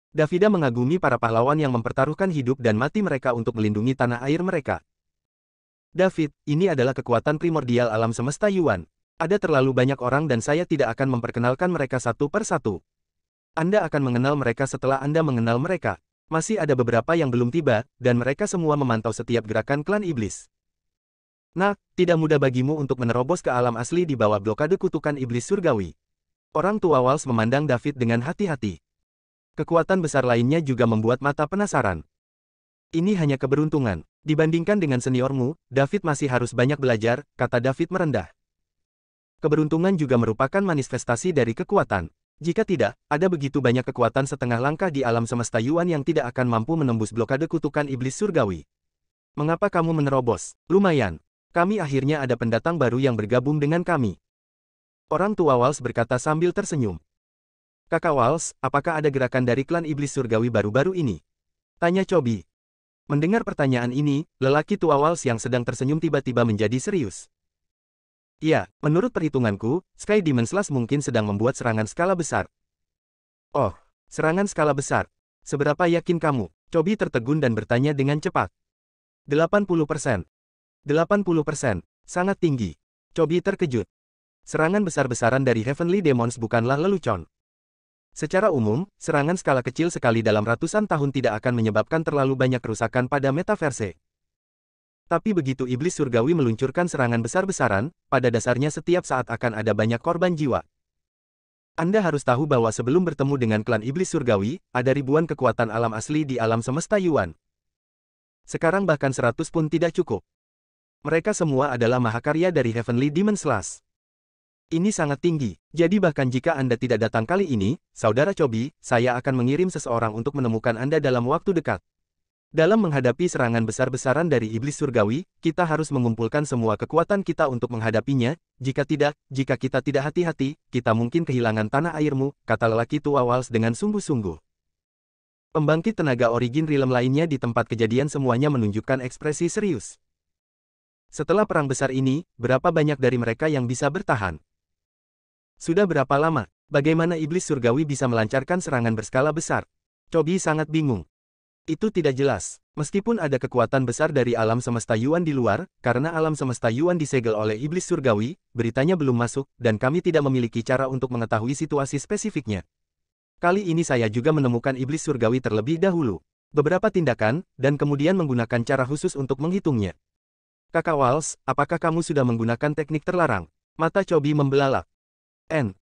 Davida mengagumi para pahlawan yang mempertaruhkan hidup dan mati mereka untuk melindungi tanah air mereka. David, ini adalah kekuatan primordial alam semesta Yuan. Ada terlalu banyak orang dan saya tidak akan memperkenalkan mereka satu per satu. Anda akan mengenal mereka setelah Anda mengenal mereka. Masih ada beberapa yang belum tiba, dan mereka semua memantau setiap gerakan klan iblis. Nah, tidak mudah bagimu untuk menerobos ke alam asli di bawah blokade kutukan iblis surgawi. Orang tua Wals memandang David dengan hati-hati. Kekuatan besar lainnya juga membuat mata penasaran. Ini hanya keberuntungan. Dibandingkan dengan seniormu, David masih harus banyak belajar, kata David merendah. Keberuntungan juga merupakan manifestasi dari kekuatan. Jika tidak, ada begitu banyak kekuatan setengah langkah di alam semesta Yuan yang tidak akan mampu menembus blokade kutukan iblis surgawi. Mengapa kamu menerobos? Lumayan. Kami akhirnya ada pendatang baru yang bergabung dengan kami. Orang tua Wals berkata sambil tersenyum. Kakak Wals, apakah ada gerakan dari klan iblis surgawi baru-baru ini? Tanya Chobi. Mendengar pertanyaan ini, lelaki tua Wals yang sedang tersenyum tiba-tiba menjadi serius. Ya, menurut perhitunganku, Sky Demon Slash mungkin sedang membuat serangan skala besar. Oh, serangan skala besar. Seberapa yakin kamu? Chobi tertegun dan bertanya dengan cepat. 80%. 80%. Sangat tinggi. Chobi terkejut. Serangan besar-besaran dari Heavenly Demons bukanlah lelucon. Secara umum, serangan skala kecil sekali dalam ratusan tahun tidak akan menyebabkan terlalu banyak kerusakan pada metaverse. Tapi begitu iblis surgawi meluncurkan serangan besar-besaran, pada dasarnya setiap saat akan ada banyak korban jiwa. Anda harus tahu bahwa sebelum bertemu dengan klan iblis surgawi, ada ribuan kekuatan alam asli di alam semesta Yuan. Sekarang bahkan 100 pun tidak cukup. Mereka semua adalah mahakarya dari Heavenly Demon Slash. Ini sangat tinggi, jadi bahkan jika Anda tidak datang kali ini, Saudara Chobi, saya akan mengirim seseorang untuk menemukan Anda dalam waktu dekat. Dalam menghadapi serangan besar-besaran dari iblis surgawi, kita harus mengumpulkan semua kekuatan kita untuk menghadapinya, jika kita tidak hati-hati, kita mungkin kehilangan tanah airmu, kata lelaki tua Wals dengan sungguh-sungguh. Pembangkit tenaga Origin Realm lainnya di tempat kejadian semuanya menunjukkan ekspresi serius. Setelah perang besar ini, berapa banyak dari mereka yang bisa bertahan? Sudah berapa lama? Bagaimana iblis surgawi bisa melancarkan serangan berskala besar? Chobi sangat bingung. Itu tidak jelas. Meskipun ada kekuatan besar dari alam semesta Yuan di luar, karena alam semesta Yuan disegel oleh iblis surgawi, beritanya belum masuk, dan kami tidak memiliki cara untuk mengetahui situasi spesifiknya. Kali ini saya juga menemukan iblis surgawi terlebih dahulu. Beberapa tindakan, dan kemudian menggunakan cara khusus untuk menghitungnya. Kakak Wals, apakah kamu sudah menggunakan teknik terlarang? Mata Chobi membelalak.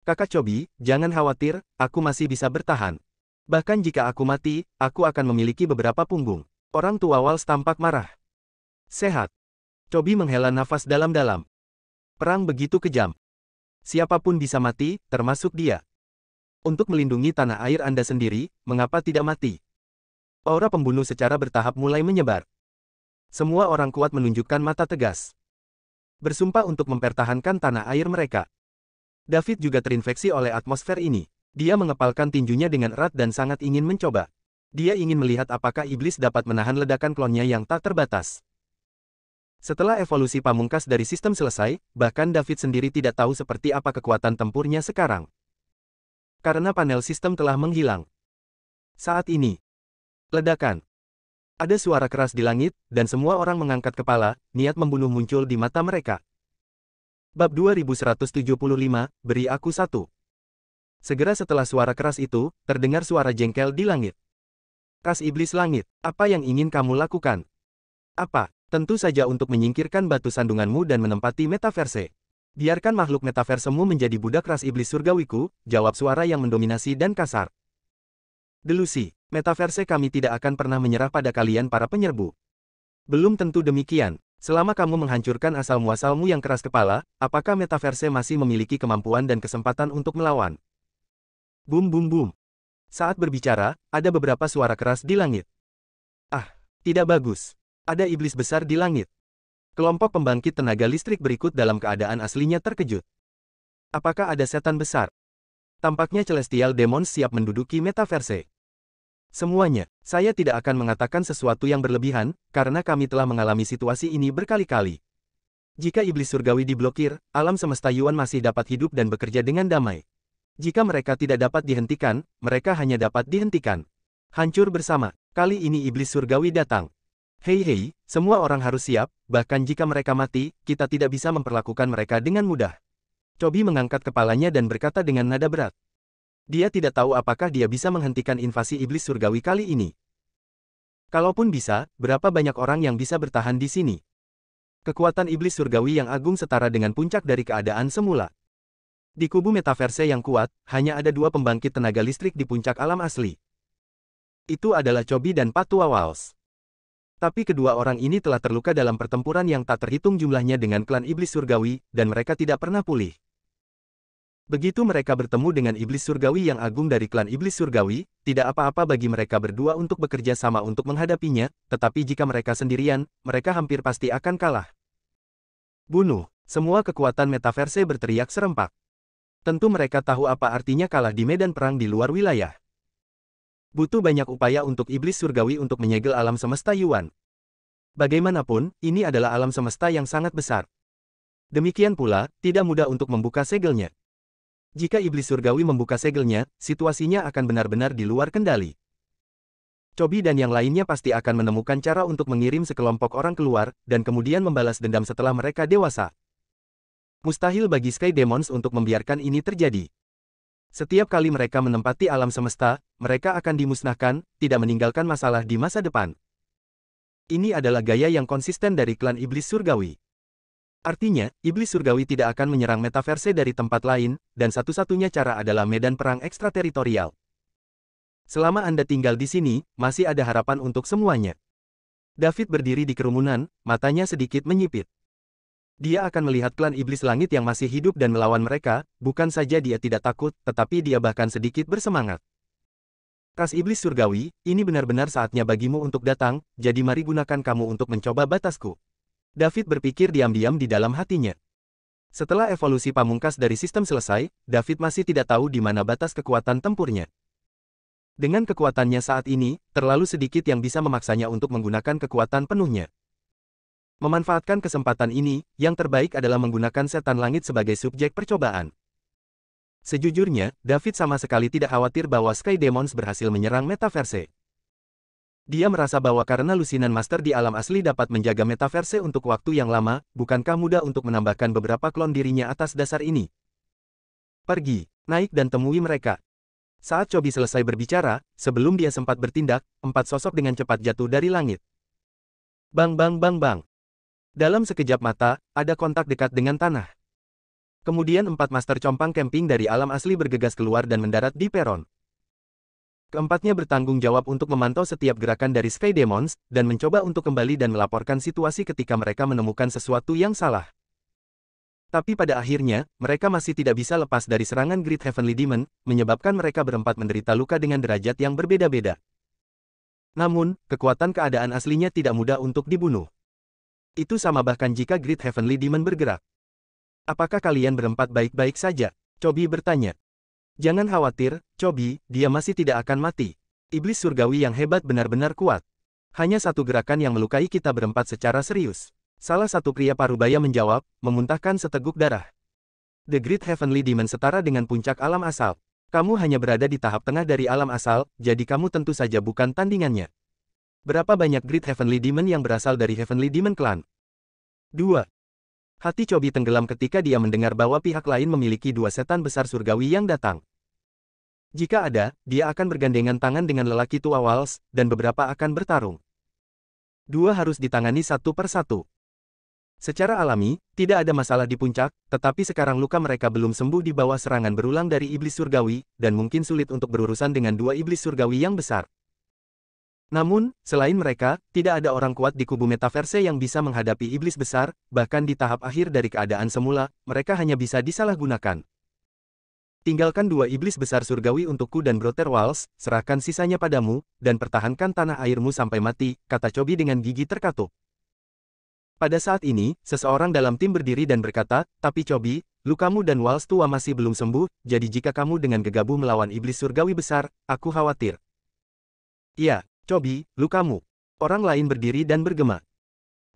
Kakak Chobi, jangan khawatir, aku masih bisa bertahan. Bahkan jika aku mati, aku akan memiliki beberapa punggung. Orang tua Wals tampak marah. Sehat. Chobi menghela nafas dalam-dalam. Perang begitu kejam. Siapapun bisa mati, termasuk dia. Untuk melindungi tanah air Anda sendiri, mengapa tidak mati? Aura pembunuh secara bertahap mulai menyebar. Semua orang kuat menunjukkan mata tegas. Bersumpah untuk mempertahankan tanah air mereka. David juga terinfeksi oleh atmosfer ini. Dia mengepalkan tinjunya dengan erat dan sangat ingin mencoba. Dia ingin melihat apakah iblis dapat menahan ledakan klonnya yang tak terbatas. Setelah evolusi pamungkas dari sistem selesai, bahkan David sendiri tidak tahu seperti apa kekuatan tempurnya sekarang. Karena panel sistem telah menghilang. Saat ini, ledakan. Ada suara keras di langit, dan semua orang mengangkat kepala, niat membunuh muncul di mata mereka. Bab 2175, beri aku satu. Segera setelah suara keras itu, terdengar suara jengkel di langit. Ras iblis langit, apa yang ingin kamu lakukan? Apa? Tentu saja untuk menyingkirkan batu sandunganmu dan menempati metaverse. Biarkan makhluk metaversemu menjadi budak ras iblis surgawiku, jawab suara yang mendominasi dan kasar. Delusi, metaverse kami tidak akan pernah menyerah pada kalian para penyerbu. Belum tentu demikian. Selama kamu menghancurkan asal-muasalmu yang keras kepala, apakah metaverse masih memiliki kemampuan dan kesempatan untuk melawan? Bum bum bum. Saat berbicara, ada beberapa suara keras di langit. Ah, tidak bagus. Ada iblis besar di langit. Kelompok pembangkit tenaga listrik berikut dalam keadaan aslinya terkejut. Apakah ada setan besar? Tampaknya Celestial Demons siap menduduki metaverse. Semuanya, saya tidak akan mengatakan sesuatu yang berlebihan, karena kami telah mengalami situasi ini berkali-kali. Jika iblis surgawi diblokir, alam semesta Yuan masih dapat hidup dan bekerja dengan damai. Jika mereka tidak dapat dihentikan, mereka hanya dapat dihentikan. Hancur bersama. Kali ini iblis surgawi datang. Hei, semua orang harus siap, bahkan jika mereka mati, kita tidak bisa memperlakukan mereka dengan mudah. Chobi mengangkat kepalanya dan berkata dengan nada berat. Dia tidak tahu apakah dia bisa menghentikan invasi iblis surgawi kali ini. Kalaupun bisa, berapa banyak orang yang bisa bertahan di sini? Kekuatan iblis surgawi yang agung setara dengan puncak dari keadaan semula. Di kubu metaverse yang kuat, hanya ada dua pembangkit tenaga listrik di puncak alam asli. Itu adalah Chobi dan Patua Walls. Tapi kedua orang ini telah terluka dalam pertempuran yang tak terhitung jumlahnya dengan klan iblis surgawi, dan mereka tidak pernah pulih. Begitu mereka bertemu dengan iblis surgawi yang agung dari klan iblis surgawi, tidak apa-apa bagi mereka berdua untuk bekerja sama untuk menghadapinya, tetapi jika mereka sendirian, mereka hampir pasti akan kalah. Bunuh! Semua kekuatan metaverse berteriak serempak. Tentu mereka tahu apa artinya kalah di medan perang di luar wilayah. Butuh banyak upaya untuk iblis surgawi untuk menyegel alam semesta Yuan. Bagaimanapun, ini adalah alam semesta yang sangat besar. Demikian pula, tidak mudah untuk membuka segelnya. Jika iblis surgawi membuka segelnya, situasinya akan benar-benar di luar kendali. Chobi dan yang lainnya pasti akan menemukan cara untuk mengirim sekelompok orang keluar, dan kemudian membalas dendam setelah mereka dewasa. Mustahil bagi Sky Demons untuk membiarkan ini terjadi. Setiap kali mereka menempati alam semesta, mereka akan dimusnahkan, tidak meninggalkan masalah di masa depan. Ini adalah gaya yang konsisten dari klan iblis surgawi. Artinya, iblis surgawi tidak akan menyerang metaverse dari tempat lain, dan satu-satunya cara adalah medan perang ekstrateritorial. Selama Anda tinggal di sini, masih ada harapan untuk semuanya. David berdiri di kerumunan, matanya sedikit menyipit. Dia akan melihat klan iblis langit yang masih hidup dan melawan mereka, bukan saja dia tidak takut, tetapi dia bahkan sedikit bersemangat. Ras iblis surgawi, ini benar-benar saatnya bagimu untuk datang, jadi mari gunakan kamu untuk mencoba batasku. David berpikir diam-diam di dalam hatinya. Setelah evolusi pamungkas dari sistem selesai, David masih tidak tahu di mana batas kekuatan tempurnya. Dengan kekuatannya saat ini, terlalu sedikit yang bisa memaksanya untuk menggunakan kekuatan penuhnya. Memanfaatkan kesempatan ini, yang terbaik adalah menggunakan setan langit sebagai subjek percobaan. Sejujurnya, David sama sekali tidak khawatir bahwa Sky Demons berhasil menyerang metaverse. Dia merasa bahwa karena lusinan master di alam asli dapat menjaga metaverse untuk waktu yang lama, bukankah mudah untuk menambahkan beberapa klon dirinya atas dasar ini? Pergi, naik dan temui mereka. Saat Chobi selesai berbicara, sebelum dia sempat bertindak, 4 sosok dengan cepat jatuh dari langit. Bang bang bang bang. Dalam sekejap mata, ada kontak dekat dengan tanah. Kemudian 4 master compang camping dari alam asli bergegas keluar dan mendarat di peron. Keempatnya bertanggung jawab untuk memantau setiap gerakan dari Sky Demons, dan mencoba untuk kembali dan melaporkan situasi ketika mereka menemukan sesuatu yang salah. Tapi pada akhirnya, mereka masih tidak bisa lepas dari serangan Great Heavenly Demon, menyebabkan mereka berempat menderita luka dengan derajat yang berbeda-beda. Namun, kekuatan keadaan aslinya tidak mudah untuk dibunuh. Itu sama bahkan jika Great Heavenly Demon bergerak. Apakah kalian berempat baik-baik saja? Chobi bertanya. Jangan khawatir, Chobi, dia masih tidak akan mati. Iblis surgawi yang hebat benar-benar kuat. Hanya satu gerakan yang melukai kita berempat secara serius. Salah satu pria parubaya menjawab, memuntahkan seteguk darah. The Great Heavenly Demon setara dengan puncak alam asal. Kamu hanya berada di tahap tengah dari alam asal, jadi kamu tentu saja bukan tandingannya. Berapa banyak Great Heavenly Demon yang berasal dari Heavenly Demon Clan? 2. Hati Chobi tenggelam ketika dia mendengar bahwa pihak lain memiliki 2 setan besar surgawi yang datang. Jika ada, dia akan bergandengan tangan dengan lelaki tua Walls, dan beberapa akan bertarung. Dua harus ditangani satu per satu. Secara alami, tidak ada masalah di puncak, tetapi sekarang luka mereka belum sembuh di bawah serangan berulang dari iblis surgawi, dan mungkin sulit untuk berurusan dengan dua iblis surgawi yang besar. Namun, selain mereka, tidak ada orang kuat di kubu metaverse yang bisa menghadapi iblis besar, bahkan di tahap akhir dari keadaan semula, mereka hanya bisa disalahgunakan. Tinggalkan dua iblis besar surgawi untukku dan Brother Walls, serahkan sisanya padamu, dan pertahankan tanah airmu sampai mati, kata Chobi dengan gigi terkatup. Pada saat ini, seseorang dalam tim berdiri dan berkata, tapi Chobi, lukamu dan Walls tua masih belum sembuh, jadi jika kamu dengan gegabah melawan iblis surgawi besar, aku khawatir. Ya, Chobi, lukamu. Orang lain berdiri dan bergema.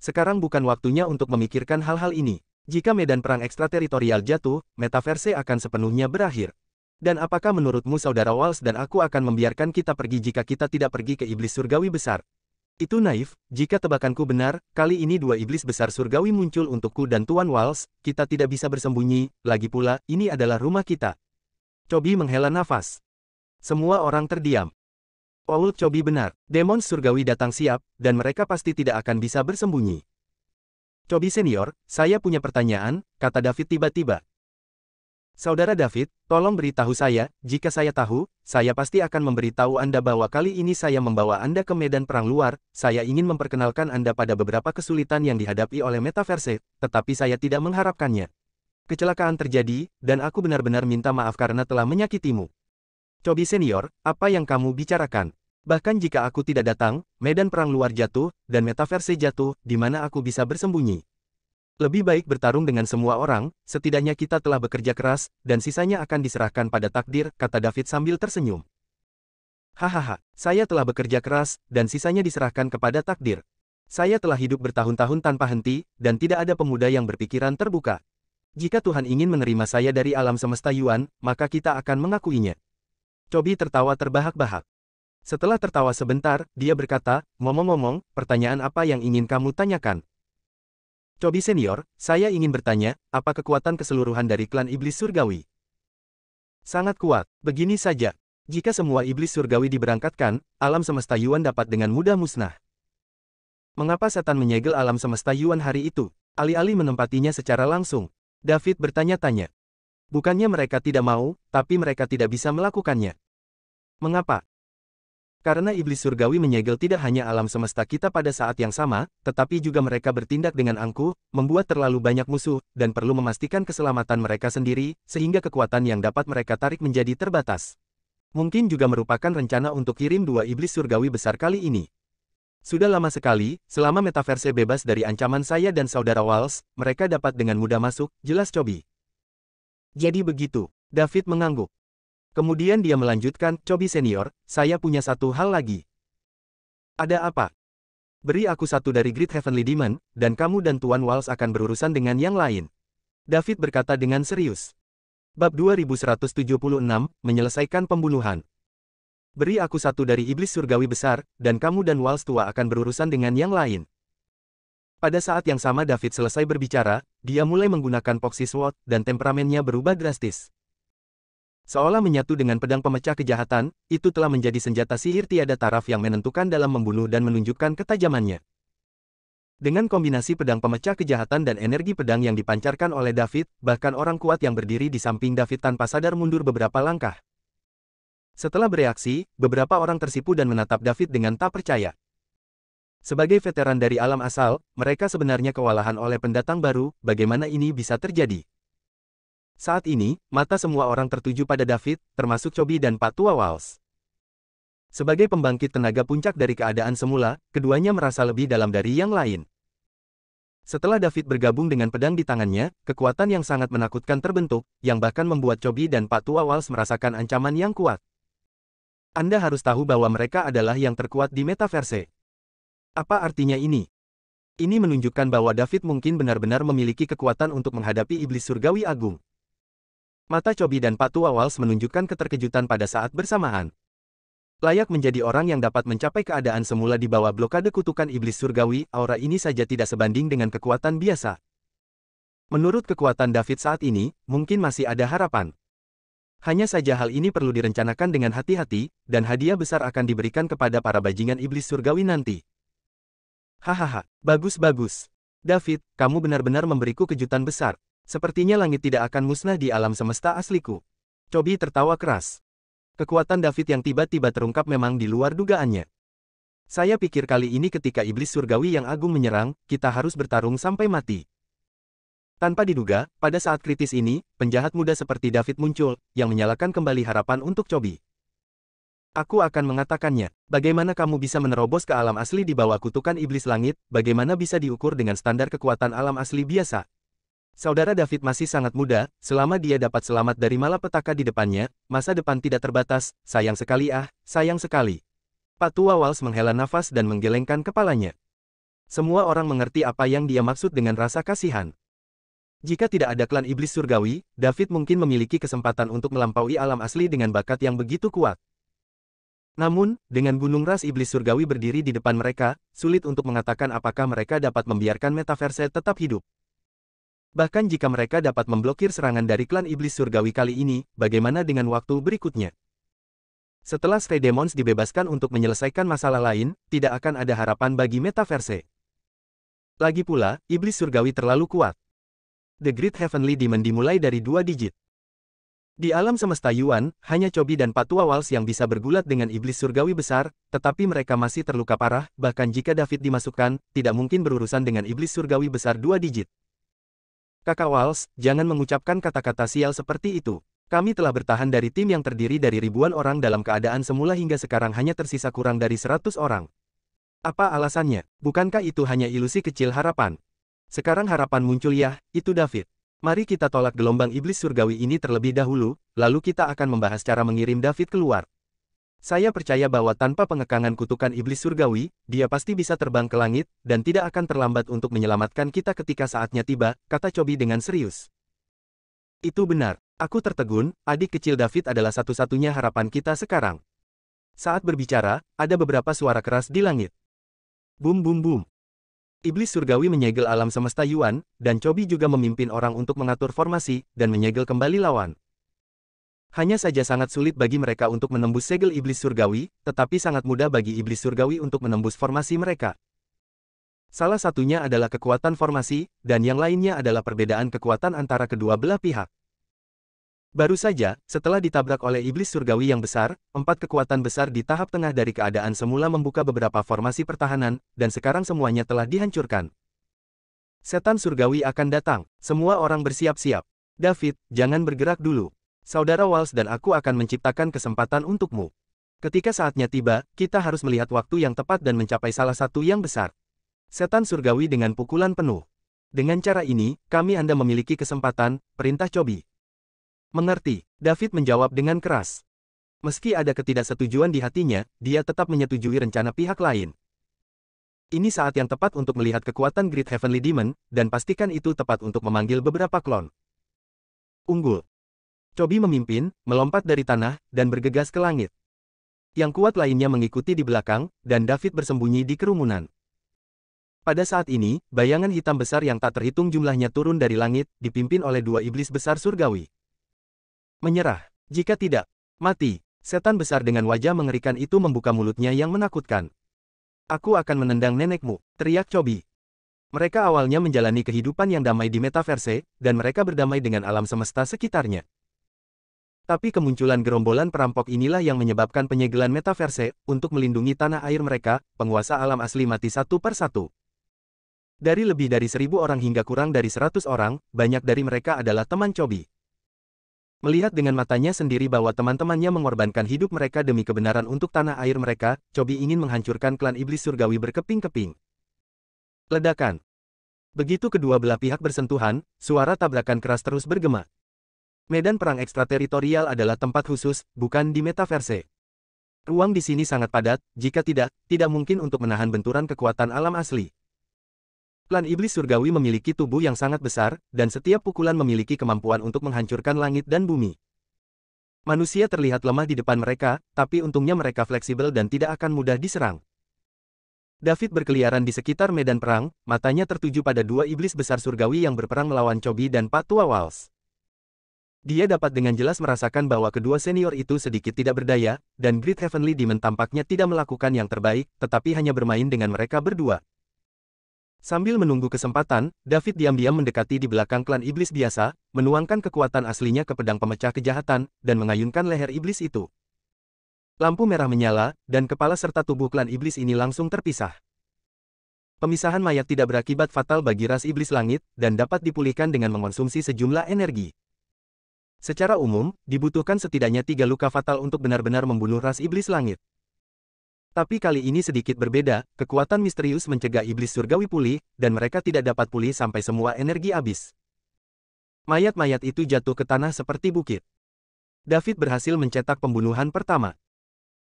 Sekarang bukan waktunya untuk memikirkan hal-hal ini. Jika medan perang ekstrateritorial jatuh, metaverse akan sepenuhnya berakhir. Dan apakah menurutmu saudara Walls dan aku akan membiarkan kita pergi jika kita tidak pergi ke iblis surgawi besar? Itu naif, jika tebakanku benar, kali ini dua iblis besar surgawi muncul untukku dan Tuan Walls, kita tidak bisa bersembunyi, lagi pula, ini adalah rumah kita. Chobi menghela nafas. Semua orang terdiam. Paul Chobi benar, demon surgawi datang siap, dan mereka pasti tidak akan bisa bersembunyi. Chobi senior, saya punya pertanyaan, kata David tiba-tiba. Saudara David, tolong beritahu saya, jika saya tahu, saya pasti akan memberitahu Anda bahwa kali ini saya membawa Anda ke medan perang luar, saya ingin memperkenalkan Anda pada beberapa kesulitan yang dihadapi oleh metaverse, tetapi saya tidak mengharapkannya. Kecelakaan terjadi, dan aku benar-benar minta maaf karena telah menyakitimu. Chobi senior, apa yang kamu bicarakan? Bahkan jika aku tidak datang, medan perang luar jatuh, dan metaverse jatuh, di mana aku bisa bersembunyi. Lebih baik bertarung dengan semua orang, setidaknya kita telah bekerja keras, dan sisanya akan diserahkan pada takdir, kata David sambil tersenyum. Hahaha, saya telah bekerja keras, dan sisanya diserahkan kepada takdir. Saya telah hidup bertahun-tahun tanpa henti, dan tidak ada pemuda yang berpikiran terbuka. Jika Tuhan ingin menerima saya dari alam semesta Yuan, maka kita akan mengakuinya. Chobi tertawa terbahak-bahak. Setelah tertawa sebentar, dia berkata, ngomong-ngomong, pertanyaan apa yang ingin kamu tanyakan? Chobi senior, saya ingin bertanya, apa kekuatan keseluruhan dari klan iblis surgawi? Sangat kuat, begini saja. Jika semua iblis surgawi diberangkatkan, alam semesta Yuan dapat dengan mudah musnah. Mengapa setan menyegel alam semesta Yuan hari itu? Alih-alih menempatinya secara langsung. David bertanya-tanya. Bukannya mereka tidak mau, tapi mereka tidak bisa melakukannya. Mengapa? Karena iblis surgawi menyegel tidak hanya alam semesta kita pada saat yang sama, tetapi juga mereka bertindak dengan angkuh, membuat terlalu banyak musuh, dan perlu memastikan keselamatan mereka sendiri, sehingga kekuatan yang dapat mereka tarik menjadi terbatas. Mungkin juga merupakan rencana untuk kirim dua iblis surgawi besar kali ini. Sudah lama sekali, selama metaverse bebas dari ancaman saya dan saudara Walls, mereka dapat dengan mudah masuk, jelas Chobi. Jadi begitu, David mengangguk. Kemudian dia melanjutkan, Chobi senior, saya punya satu hal lagi. Ada apa? Beri aku satu dari Great Heavenly Demon, dan kamu dan Tuan Walls akan berurusan dengan yang lain. David berkata dengan serius. Bab 2176, menyelesaikan pembunuhan. Beri aku satu dari iblis surgawi besar, dan kamu dan Walls tua akan berurusan dengan yang lain. Pada saat yang sama David selesai berbicara, dia mulai menggunakan Proxy Sword, dan temperamennya berubah drastis. Seolah menyatu dengan pedang pemecah kejahatan, itu telah menjadi senjata sihir tiada taraf yang menentukan dalam membunuh dan menunjukkan ketajamannya. Dengan kombinasi pedang pemecah kejahatan dan energi pedang yang dipancarkan oleh David, bahkan orang kuat yang berdiri di samping David tanpa sadar mundur beberapa langkah. Setelah bereaksi, beberapa orang tersipu dan menatap David dengan tak percaya. Sebagai veteran dari alam asal, mereka sebenarnya kewalahan oleh pendatang baru, bagaimana ini bisa terjadi? Saat ini, mata semua orang tertuju pada David, termasuk Chobi dan Pak Tua Walls. Sebagai pembangkit tenaga puncak dari keadaan semula, keduanya merasa lebih dalam dari yang lain. Setelah David bergabung dengan pedang di tangannya, kekuatan yang sangat menakutkan terbentuk, yang bahkan membuat Chobi dan Pak Tua Walls merasakan ancaman yang kuat. Anda harus tahu bahwa mereka adalah yang terkuat di metaverse. Apa artinya ini? Ini menunjukkan bahwa David mungkin benar-benar memiliki kekuatan untuk menghadapi iblis surgawi agung. Mata Chobi dan Pak Tua Walls menunjukkan keterkejutan pada saat bersamaan. Layak menjadi orang yang dapat mencapai keadaan semula di bawah blokade kutukan iblis surgawi, aura ini saja tidak sebanding dengan kekuatan biasa. Menurut kekuatan David saat ini, mungkin masih ada harapan. Hanya saja hal ini perlu direncanakan dengan hati-hati, dan hadiah besar akan diberikan kepada para bajingan iblis surgawi nanti. Hahaha, bagus-bagus. David, kamu benar-benar memberiku kejutan besar. Sepertinya langit tidak akan musnah di alam semesta asliku. Chobi tertawa keras. Kekuatan David yang tiba-tiba terungkap memang di luar dugaannya. Saya pikir kali ini ketika iblis surgawi yang agung menyerang, kita harus bertarung sampai mati. Tanpa diduga, pada saat kritis ini, penjahat muda seperti David muncul, yang menyalakan kembali harapan untuk Chobi. Aku akan mengatakannya, bagaimana kamu bisa menerobos ke alam asli di bawah kutukan iblis langit, bagaimana bisa diukur dengan standar kekuatan alam asli biasa. Saudara David masih sangat muda, selama dia dapat selamat dari malapetaka di depannya, masa depan tidak terbatas, sayang sekali. Pak Tua Walsh menghela nafas dan menggelengkan kepalanya. Semua orang mengerti apa yang dia maksud dengan rasa kasihan. Jika tidak ada klan iblis surgawi, David mungkin memiliki kesempatan untuk melampaui alam asli dengan bakat yang begitu kuat. Namun, dengan gunung ras iblis surgawi berdiri di depan mereka, sulit untuk mengatakan apakah mereka dapat membiarkan metaverse tetap hidup. Bahkan jika mereka dapat memblokir serangan dari klan iblis surgawi kali ini, bagaimana dengan waktu berikutnya? Setelah Stray Demons dibebaskan untuk menyelesaikan masalah lain, tidak akan ada harapan bagi metaverse. Lagi pula, iblis surgawi terlalu kuat. The Great Heavenly Demon dimulai dari 2 digit. Di alam semesta Yuan, hanya Chobi dan Pak Tua Walsh yang bisa bergulat dengan iblis surgawi besar, tetapi mereka masih terluka parah, bahkan jika David dimasukkan, tidak mungkin berurusan dengan iblis surgawi besar 2 digit. Kakak Walsh, jangan mengucapkan kata-kata sial seperti itu. Kami telah bertahan dari tim yang terdiri dari ribuan orang dalam keadaan semula hingga sekarang hanya tersisa kurang dari 100 orang. Apa alasannya? Bukankah itu hanya ilusi kecil harapan? Sekarang harapan muncul ya, itu David. Mari kita tolak gelombang iblis surgawi ini terlebih dahulu, lalu kita akan membahas cara mengirim David keluar. Saya percaya bahwa tanpa pengekangan kutukan iblis surgawi, dia pasti bisa terbang ke langit, dan tidak akan terlambat untuk menyelamatkan kita ketika saatnya tiba, kata Chobi dengan serius. Itu benar. Aku tertegun, adik kecil David adalah satu-satunya harapan kita sekarang. Saat berbicara, ada beberapa suara keras di langit. Bum bum bum. Iblis surgawi menyegel alam semesta Yuan, dan Chobi juga memimpin orang untuk mengatur formasi, dan menyegel kembali lawan. Hanya saja sangat sulit bagi mereka untuk menembus segel iblis surgawi, tetapi sangat mudah bagi iblis surgawi untuk menembus formasi mereka. Salah satunya adalah kekuatan formasi, dan yang lainnya adalah perbedaan kekuatan antara kedua belah pihak. Baru saja, setelah ditabrak oleh iblis surgawi yang besar, 4 kekuatan besar di tahap tengah dari keadaan semula membuka beberapa formasi pertahanan, dan sekarang semuanya telah dihancurkan. Setan surgawi akan datang, semua orang bersiap-siap. David, jangan bergerak dulu. Saudara Walsh dan aku akan menciptakan kesempatan untukmu. Ketika saatnya tiba, kita harus melihat waktu yang tepat dan mencapai salah satu yang besar. Setan surgawi dengan pukulan penuh. Dengan cara ini, Anda memiliki kesempatan, perintah Chobi. Mengerti, David menjawab dengan keras. Meski ada ketidaksetujuan di hatinya, dia tetap menyetujui rencana pihak lain. Ini saat yang tepat untuk melihat kekuatan Great Heavenly Demon, dan pastikan itu tepat untuk memanggil beberapa klon. Unggul. Chobi memimpin, melompat dari tanah, dan bergegas ke langit. Yang kuat lainnya mengikuti di belakang, dan David bersembunyi di kerumunan. Pada saat ini, bayangan hitam besar yang tak terhitung jumlahnya turun dari langit, dipimpin oleh 2 iblis besar surgawi. Menyerah. Jika tidak, mati. Setan besar dengan wajah mengerikan itu membuka mulutnya yang menakutkan. Aku akan menendang nenekmu, teriak Chobi. Mereka awalnya menjalani kehidupan yang damai di metaverse, dan mereka berdamai dengan alam semesta sekitarnya. Tapi kemunculan gerombolan perampok inilah yang menyebabkan penyegelan metaverse, untuk melindungi tanah air mereka, penguasa alam asli mati satu per satu. Dari lebih dari 1000 orang hingga kurang dari 100 orang, banyak dari mereka adalah teman Chobi. Melihat dengan matanya sendiri bahwa teman-temannya mengorbankan hidup mereka demi kebenaran untuk tanah air mereka, Chobi ingin menghancurkan klan iblis surgawi berkeping-keping. Ledakan. Begitu kedua belah pihak bersentuhan, suara tabrakan keras terus bergema. Medan perang ekstrateritorial adalah tempat khusus, bukan di metaverse. Ruang di sini sangat padat, jika tidak mungkin untuk menahan benturan kekuatan alam asli. Klan iblis surgawi memiliki tubuh yang sangat besar, dan setiap pukulan memiliki kemampuan untuk menghancurkan langit dan bumi. Manusia terlihat lemah di depan mereka, tapi untungnya mereka fleksibel dan tidak akan mudah diserang. David berkeliaran di sekitar medan perang, matanya tertuju pada 2 iblis besar surgawi yang berperang melawan Chobi dan Pak Tua Walsh. Dia dapat dengan jelas merasakan bahwa kedua senior itu sedikit tidak berdaya, dan Great Heavenly Demon tampaknya tidak melakukan yang terbaik, tetapi hanya bermain dengan mereka berdua. Sambil menunggu kesempatan, David diam-diam mendekati di belakang klan iblis biasa, menuangkan kekuatan aslinya ke pedang pemecah kejahatan, dan mengayunkan leher iblis itu. Lampu merah menyala, dan kepala serta tubuh klan iblis ini langsung terpisah. Pemisahan mayat tidak berakibat fatal bagi ras iblis langit, dan dapat dipulihkan dengan mengonsumsi sejumlah energi. Secara umum, dibutuhkan setidaknya 3 luka fatal untuk benar-benar membunuh ras iblis langit. Tapi kali ini sedikit berbeda, kekuatan misterius mencegah iblis surgawi pulih, dan mereka tidak dapat pulih sampai semua energi habis. Mayat-mayat itu jatuh ke tanah seperti bukit. David berhasil mencetak pembunuhan pertama.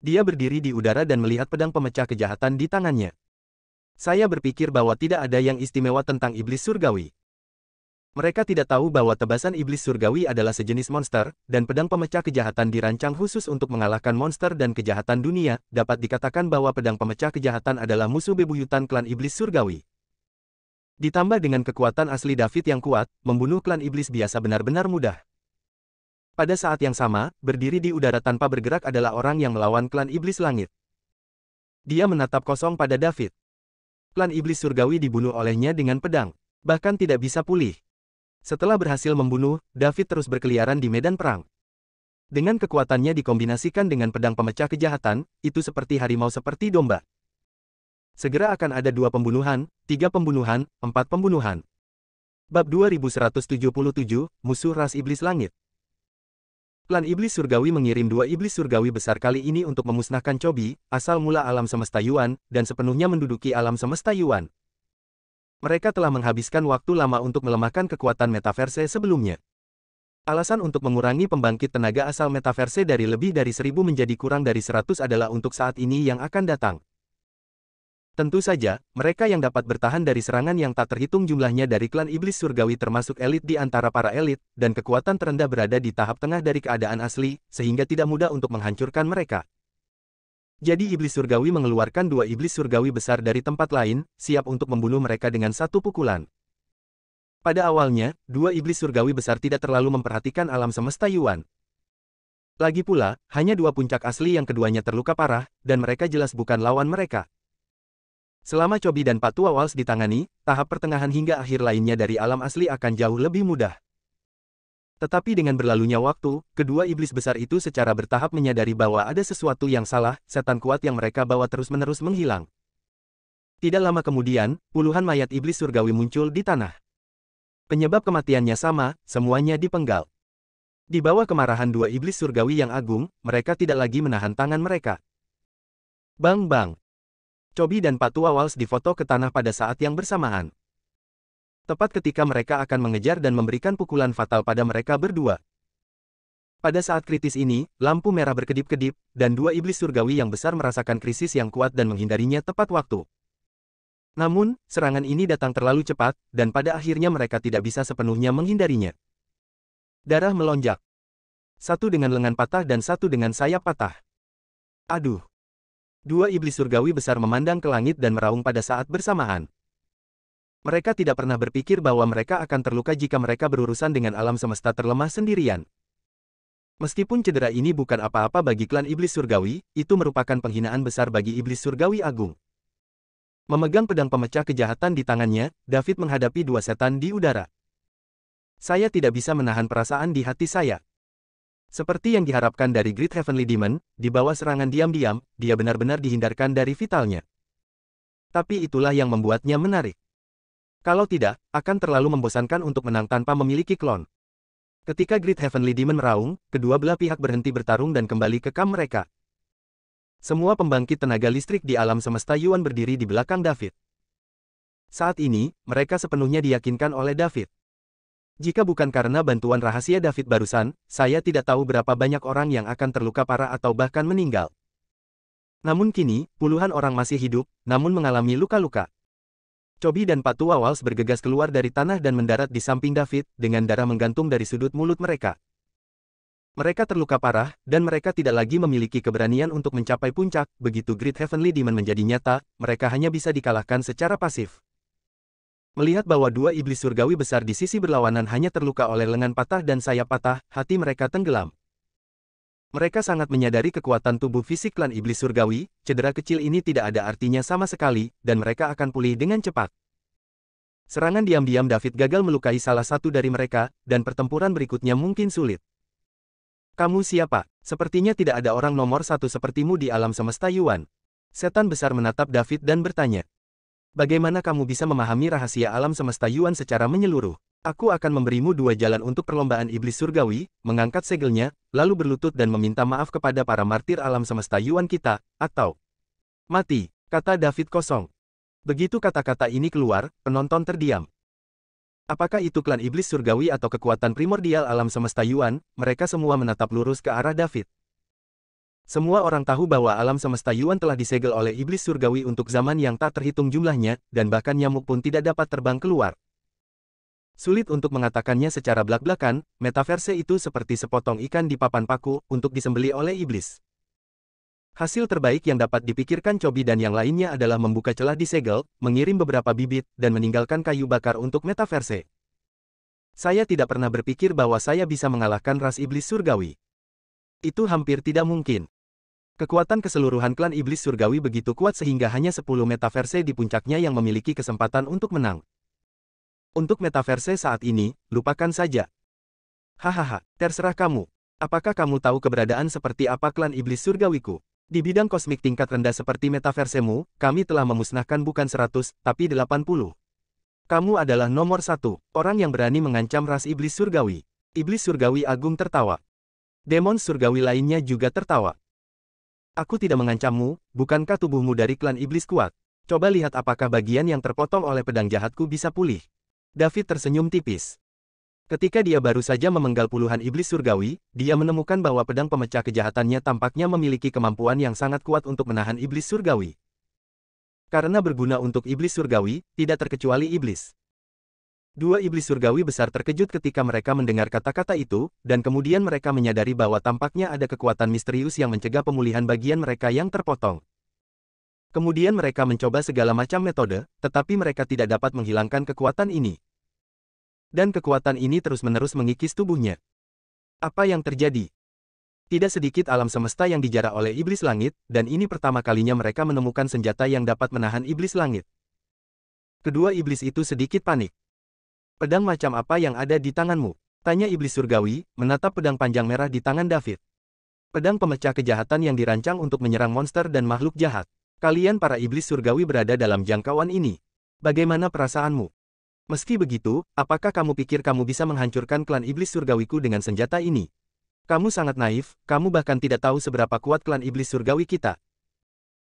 Dia berdiri di udara dan melihat pedang pemecah kejahatan di tangannya. Saya berpikir bahwa tidak ada yang istimewa tentang iblis surgawi. Mereka tidak tahu bahwa tebasan iblis surgawi adalah sejenis monster, dan pedang pemecah kejahatan dirancang khusus untuk mengalahkan monster dan kejahatan dunia. Dapat dikatakan bahwa pedang pemecah kejahatan adalah musuh bebuyutan klan iblis surgawi. Ditambah dengan kekuatan asli David yang kuat, membunuh klan iblis biasa benar-benar mudah. Pada saat yang sama, berdiri di udara tanpa bergerak adalah orang yang melawan klan iblis langit. Dia menatap kosong pada David. Klan iblis surgawi dibunuh olehnya dengan pedang, bahkan tidak bisa pulih. Setelah berhasil membunuh, David terus berkeliaran di medan perang. Dengan kekuatannya dikombinasikan dengan pedang pemecah kejahatan, itu seperti harimau seperti domba. Segera akan ada 2 pembunuhan, 3 pembunuhan, 4 pembunuhan. Bab 2177, Musuh Ras Iblis Langit. Klan Iblis Surgawi mengirim 2 iblis surgawi besar kali ini untuk memusnahkan Chobi, asal mula alam semesta Yuan, dan sepenuhnya menduduki alam semesta Yuan. Mereka telah menghabiskan waktu lama untuk melemahkan kekuatan metaverse sebelumnya. Alasan untuk mengurangi pembangkit tenaga asal metaverse dari lebih dari 1000 menjadi kurang dari 100 adalah untuk saat ini yang akan datang. Tentu saja, mereka yang dapat bertahan dari serangan yang tak terhitung jumlahnya dari klan iblis surgawi termasuk elit di antara para elit, dan kekuatan terendah berada di tahap tengah dari keadaan asli, sehingga tidak mudah untuk menghancurkan mereka. Jadi iblis surgawi mengeluarkan 2 iblis surgawi besar dari tempat lain, siap untuk membunuh mereka dengan satu pukulan. Pada awalnya, 2 iblis surgawi besar tidak terlalu memperhatikan alam semesta Yuan. Lagi pula, hanya 2 puncak asli yang keduanya terluka parah, dan mereka jelas bukan lawan mereka. Selama Chobi dan Patua Waltz ditangani, tahap pertengahan hingga akhir lainnya dari alam asli akan jauh lebih mudah. Tetapi dengan berlalunya waktu, kedua iblis besar itu secara bertahap menyadari bahwa ada sesuatu yang salah, setan kuat yang mereka bawa terus-menerus menghilang. Tidak lama kemudian, puluhan mayat iblis surgawi muncul di tanah. Penyebab kematiannya sama, semuanya dipenggal. Di bawah kemarahan 2 iblis surgawi yang agung, mereka tidak lagi menahan tangan mereka. Bang-bang. Chobi dan Patua Waltz difoto ke tanah pada saat yang bersamaan. Tepat ketika mereka akan mengejar dan memberikan pukulan fatal pada mereka berdua. Pada saat kritis ini, lampu merah berkedip-kedip, dan 2 iblis surgawi yang besar merasakan krisis yang kuat dan menghindarinya tepat waktu. Namun, serangan ini datang terlalu cepat, dan pada akhirnya mereka tidak bisa sepenuhnya menghindarinya. Darah melonjak. Satu dengan lengan patah dan satu dengan sayap patah. Aduh. 2 iblis surgawi besar memandang ke langit dan meraung pada saat bersamaan. Mereka tidak pernah berpikir bahwa mereka akan terluka jika mereka berurusan dengan alam semesta terlemah sendirian. Meskipun cedera ini bukan apa-apa bagi klan iblis surgawi, itu merupakan penghinaan besar bagi iblis surgawi agung. Memegang pedang pemecah kejahatan di tangannya, David menghadapi 2 setan di udara. Saya tidak bisa menahan perasaan di hati saya. Seperti yang diharapkan dari Great Heavenly Demon, di bawah serangan diam-diam, dia benar-benar dihindarkan dari vitalnya. Tapi itulah yang membuatnya menarik. Kalau tidak, akan terlalu membosankan untuk menang tanpa memiliki klon. Ketika Great Heavenly Demon meraung, kedua belah pihak berhenti bertarung dan kembali ke kamp mereka. Semua pembangkit tenaga listrik di alam semesta Yuan berdiri di belakang David. Saat ini, mereka sepenuhnya diyakinkan oleh David. Jika bukan karena bantuan rahasia David barusan, saya tidak tahu berapa banyak orang yang akan terluka parah atau bahkan meninggal. Namun kini, puluhan orang masih hidup, namun mengalami luka-luka. Chobi dan Patua Waltz bergegas keluar dari tanah dan mendarat di samping David, dengan darah menggantung dari sudut mulut mereka. Mereka terluka parah, dan mereka tidak lagi memiliki keberanian untuk mencapai puncak. Begitu Great Heavenly Demon menjadi nyata, mereka hanya bisa dikalahkan secara pasif. Melihat bahwa dua iblis surgawi besar di sisi berlawanan hanya terluka oleh lengan patah dan sayap patah, hati mereka tenggelam. Mereka sangat menyadari kekuatan tubuh fisik klan iblis surgawi, cedera kecil ini tidak ada artinya sama sekali, dan mereka akan pulih dengan cepat. Serangan diam-diam David gagal melukai salah satu dari mereka, dan pertempuran berikutnya mungkin sulit. Kamu siapa? Sepertinya tidak ada orang nomor satu sepertimu di alam semesta Yuan. Setan besar menatap David dan bertanya. Bagaimana kamu bisa memahami rahasia alam semesta Yuan secara menyeluruh? Aku akan memberimu dua jalan untuk perlombaan iblis surgawi, mengangkat segelnya, lalu berlutut dan meminta maaf kepada para martir alam semesta Yuan kita, atau mati, kata David kosong. Begitu kata-kata ini keluar, penonton terdiam. Apakah itu klan iblis surgawi atau kekuatan primordial alam semesta Yuan? Mereka semua menatap lurus ke arah David. Semua orang tahu bahwa alam semesta Yuan telah disegel oleh iblis surgawi untuk zaman yang tak terhitung jumlahnya, dan bahkan nyamuk pun tidak dapat terbang keluar. Sulit untuk mengatakannya secara belak-belakan, metaverse itu seperti sepotong ikan di papan paku untuk disembelih oleh iblis. Hasil terbaik yang dapat dipikirkan Chobi dan yang lainnya adalah membuka celah di segel, mengirim beberapa bibit, dan meninggalkan kayu bakar untuk metaverse. Saya tidak pernah berpikir bahwa saya bisa mengalahkan ras iblis surgawi. Itu hampir tidak mungkin. Kekuatan keseluruhan klan iblis surgawi begitu kuat sehingga hanya 10 metaverse di puncaknya yang memiliki kesempatan untuk menang. Untuk metaverse saat ini, lupakan saja. Hahaha, terserah kamu. Apakah kamu tahu keberadaan seperti apa klan iblis surgawiku? Di bidang kosmik tingkat rendah seperti metaversemu, kami telah memusnahkan bukan 100, tapi 80. Kamu adalah nomor 1, orang yang berani mengancam ras iblis surgawi. Iblis surgawi agung tertawa. Demon surgawi lainnya juga tertawa. Aku tidak mengancammu, bukankah tubuhmu dari klan iblis kuat? Coba lihat apakah bagian yang terpotong oleh pedang jahatku bisa pulih. David tersenyum tipis. Ketika dia baru saja memenggal puluhan iblis surgawi, dia menemukan bahwa pedang pemecah kejahatannya tampaknya memiliki kemampuan yang sangat kuat untuk menahan iblis surgawi. Karena berguna untuk iblis surgawi, tidak terkecuali iblis. Dua iblis surgawi besar terkejut ketika mereka mendengar kata-kata itu, dan kemudian mereka menyadari bahwa tampaknya ada kekuatan misterius yang mencegah pemulihan bagian mereka yang terpotong. Kemudian mereka mencoba segala macam metode, tetapi mereka tidak dapat menghilangkan kekuatan ini. Dan kekuatan ini terus-menerus mengikis tubuhnya. Apa yang terjadi? Tidak sedikit alam semesta yang dijarah oleh iblis langit, dan ini pertama kalinya mereka menemukan senjata yang dapat menahan iblis langit. Kedua iblis itu sedikit panik. Pedang macam apa yang ada di tanganmu? Tanya iblis surgawi, menatap pedang panjang merah di tangan David. Pedang pemecah kejahatan yang dirancang untuk menyerang monster dan makhluk jahat. Kalian para iblis surgawi berada dalam jangkauan ini. Bagaimana perasaanmu? Meski begitu, apakah kamu pikir kamu bisa menghancurkan klan iblis surgawiku dengan senjata ini? Kamu sangat naif, kamu bahkan tidak tahu seberapa kuat klan iblis surgawi kita.